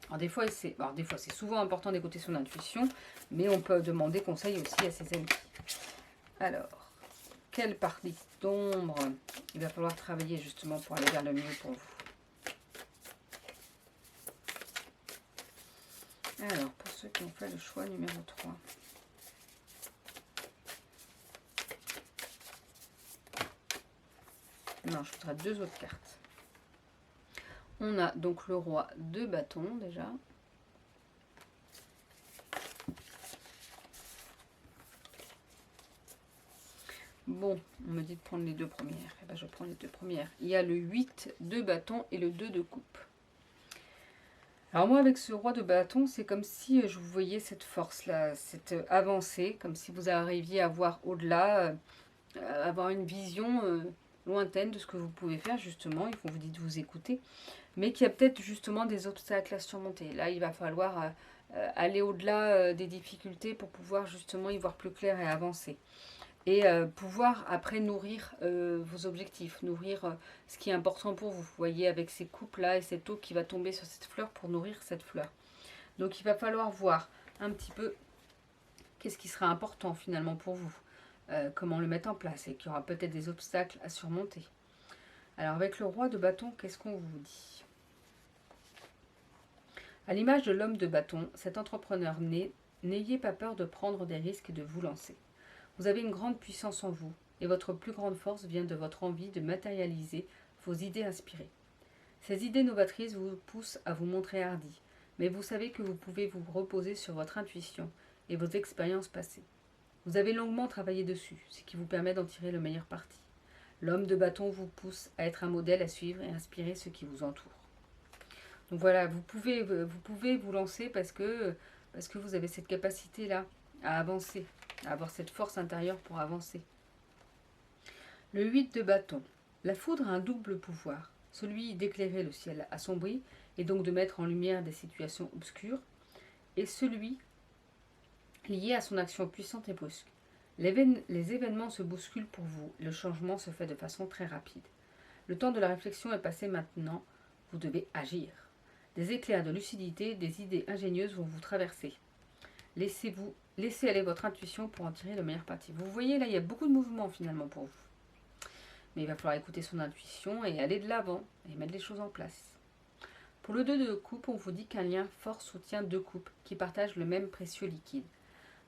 Alors des fois, c'est souvent important d'écouter son intuition, mais on peut demander conseil aussi à ses amis. Alors, quelle partie d'ombre il va falloir travailler justement pour aller vers le mieux pour vous? Alors, pour ceux qui ont fait le choix numéro 3. Non, je voudrais 2 autres cartes. On a donc le roi de bâton déjà. Bon, on me dit de prendre les deux premières. Eh ben, je prends les deux premières. Il y a le 8 de bâton et le 2 de coupe. Alors moi, avec ce roi de bâton, c'est comme si je vous voyais cette force-là, cette avancée, comme si vous arriviez à voir au-delà, avoir une vision lointaine de ce que vous pouvez faire, justement. Il faut vous dire de vous écouter. Mais qu'il y a peut-être justement des obstacles à surmonter. Là, il va falloir aller au-delà des difficultés pour pouvoir justement y voir plus clair et avancer. Et pouvoir après nourrir vos objectifs, nourrir ce qui est important pour vous. Vous voyez, avec ces coupes-là et cette eau qui va tomber sur cette fleur pour nourrir cette fleur. Donc il va falloir voir un petit peu qu'est-ce qui sera important finalement pour vous, comment le mettre en place et qu'il y aura peut-être des obstacles à surmonter. Alors avec le roi de bâton, qu'est-ce qu'on vous dit? À l'image de l'homme de bâton, cet entrepreneur né, n'ayez pas peur de prendre des risques et de vous lancer. Vous avez une grande puissance en vous, et votre plus grande force vient de votre envie de matérialiser vos idées inspirées. Ces idées novatrices vous poussent à vous montrer hardi, mais vous savez que vous pouvez vous reposer sur votre intuition et vos expériences passées. Vous avez longuement travaillé dessus, ce qui vous permet d'en tirer le meilleur parti. L'homme de bâton vous pousse à être un modèle à suivre et inspirer ceux qui vous entourent. Donc voilà, vous pouvez vous lancer parce que vous avez cette capacité-là à avancer, à avoir cette force intérieure pour avancer. Le 8 de bâton. La foudre a un double pouvoir, celui d'éclairer le ciel assombri et donc de mettre en lumière des situations obscures, et celui lié à son action puissante et brusque. Les événements se bousculent pour vous, le changement se fait de façon très rapide. Le temps de la réflexion est passé maintenant, vous devez agir. Des éclairs de lucidité, des idées ingénieuses vont vous traverser. Laissez aller votre intuition pour en tirer le meilleur parti. Vous voyez, là, il y a beaucoup de mouvements finalement pour vous. Mais il va falloir écouter son intuition et aller de l'avant et mettre les choses en place. Pour le 2 de coupe, on vous dit qu'un lien fort soutient deux couples qui partagent le même précieux liquide.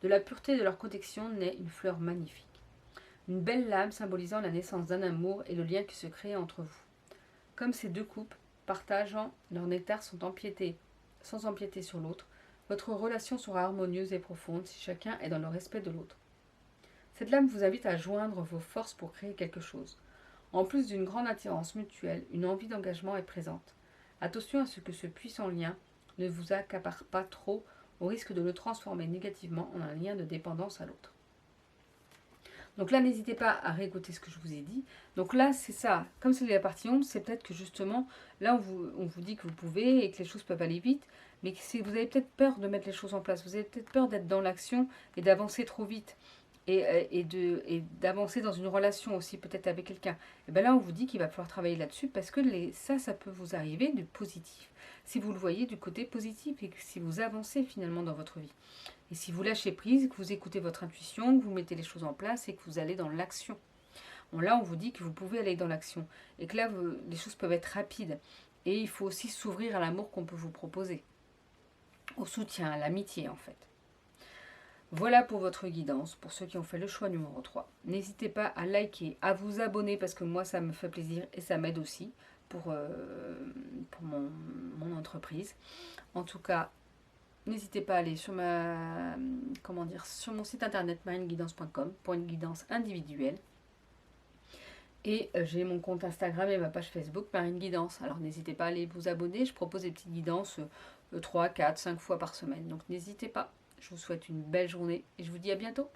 De la pureté de leur connexion naît une fleur magnifique. Une belle lame symbolisant la naissance d'un amour et le lien qui se crée entre vous. Comme ces deux couples, partageant leur nectar sans empiéter sur l'autre, votre relation sera harmonieuse et profonde si chacun est dans le respect de l'autre. Cette lame vous invite à joindre vos forces pour créer quelque chose. En plus d'une grande attirance mutuelle, une envie d'engagement est présente. Attention à ce que ce puissant lien ne vous accapare pas trop au risque de le transformer négativement en un lien de dépendance à l'autre. Donc là, n'hésitez pas à réécouter ce que je vous ai dit. Donc là, c'est ça. Comme c'est la partie ombre, c'est peut-être que justement, là, on vous dit que vous pouvez et que les choses peuvent aller vite. Mais vous avez peut-être peur de mettre les choses en place. Vous avez peut-être peur d'être dans l'action et d'avancer trop vite. Et d'avancer dans une relation aussi, peut-être avec quelqu'un. Et bien là, on vous dit qu'il va falloir travailler là-dessus parce que ça peut vous arriver du positif. Si vous le voyez du côté positif et que si vous avancez finalement dans votre vie. Et si vous lâchez prise, que vous écoutez votre intuition, que vous mettez les choses en place et que vous allez dans l'action. Bon, là, on vous dit que vous pouvez aller dans l'action. Et que là, les choses peuvent être rapides. Et il faut aussi s'ouvrir à l'amour qu'on peut vous proposer. Au soutien, à l'amitié en fait. Voilà pour votre guidance, pour ceux qui ont fait le choix numéro 3. N'hésitez pas à liker, à vous abonner parce que moi ça me fait plaisir et ça m'aide aussi pour mon entreprise. En tout cas, n'hésitez pas à aller sur sur mon site internet marineguidance.com pour une guidance individuelle. Et j'ai mon compte Instagram et ma page Facebook Marine Guidance. Alors n'hésitez pas à aller vous abonner, je propose des petites guidances 3, 4, 5 fois par semaine. Donc n'hésitez pas. Je vous souhaite une belle journée et je vous dis à bientôt.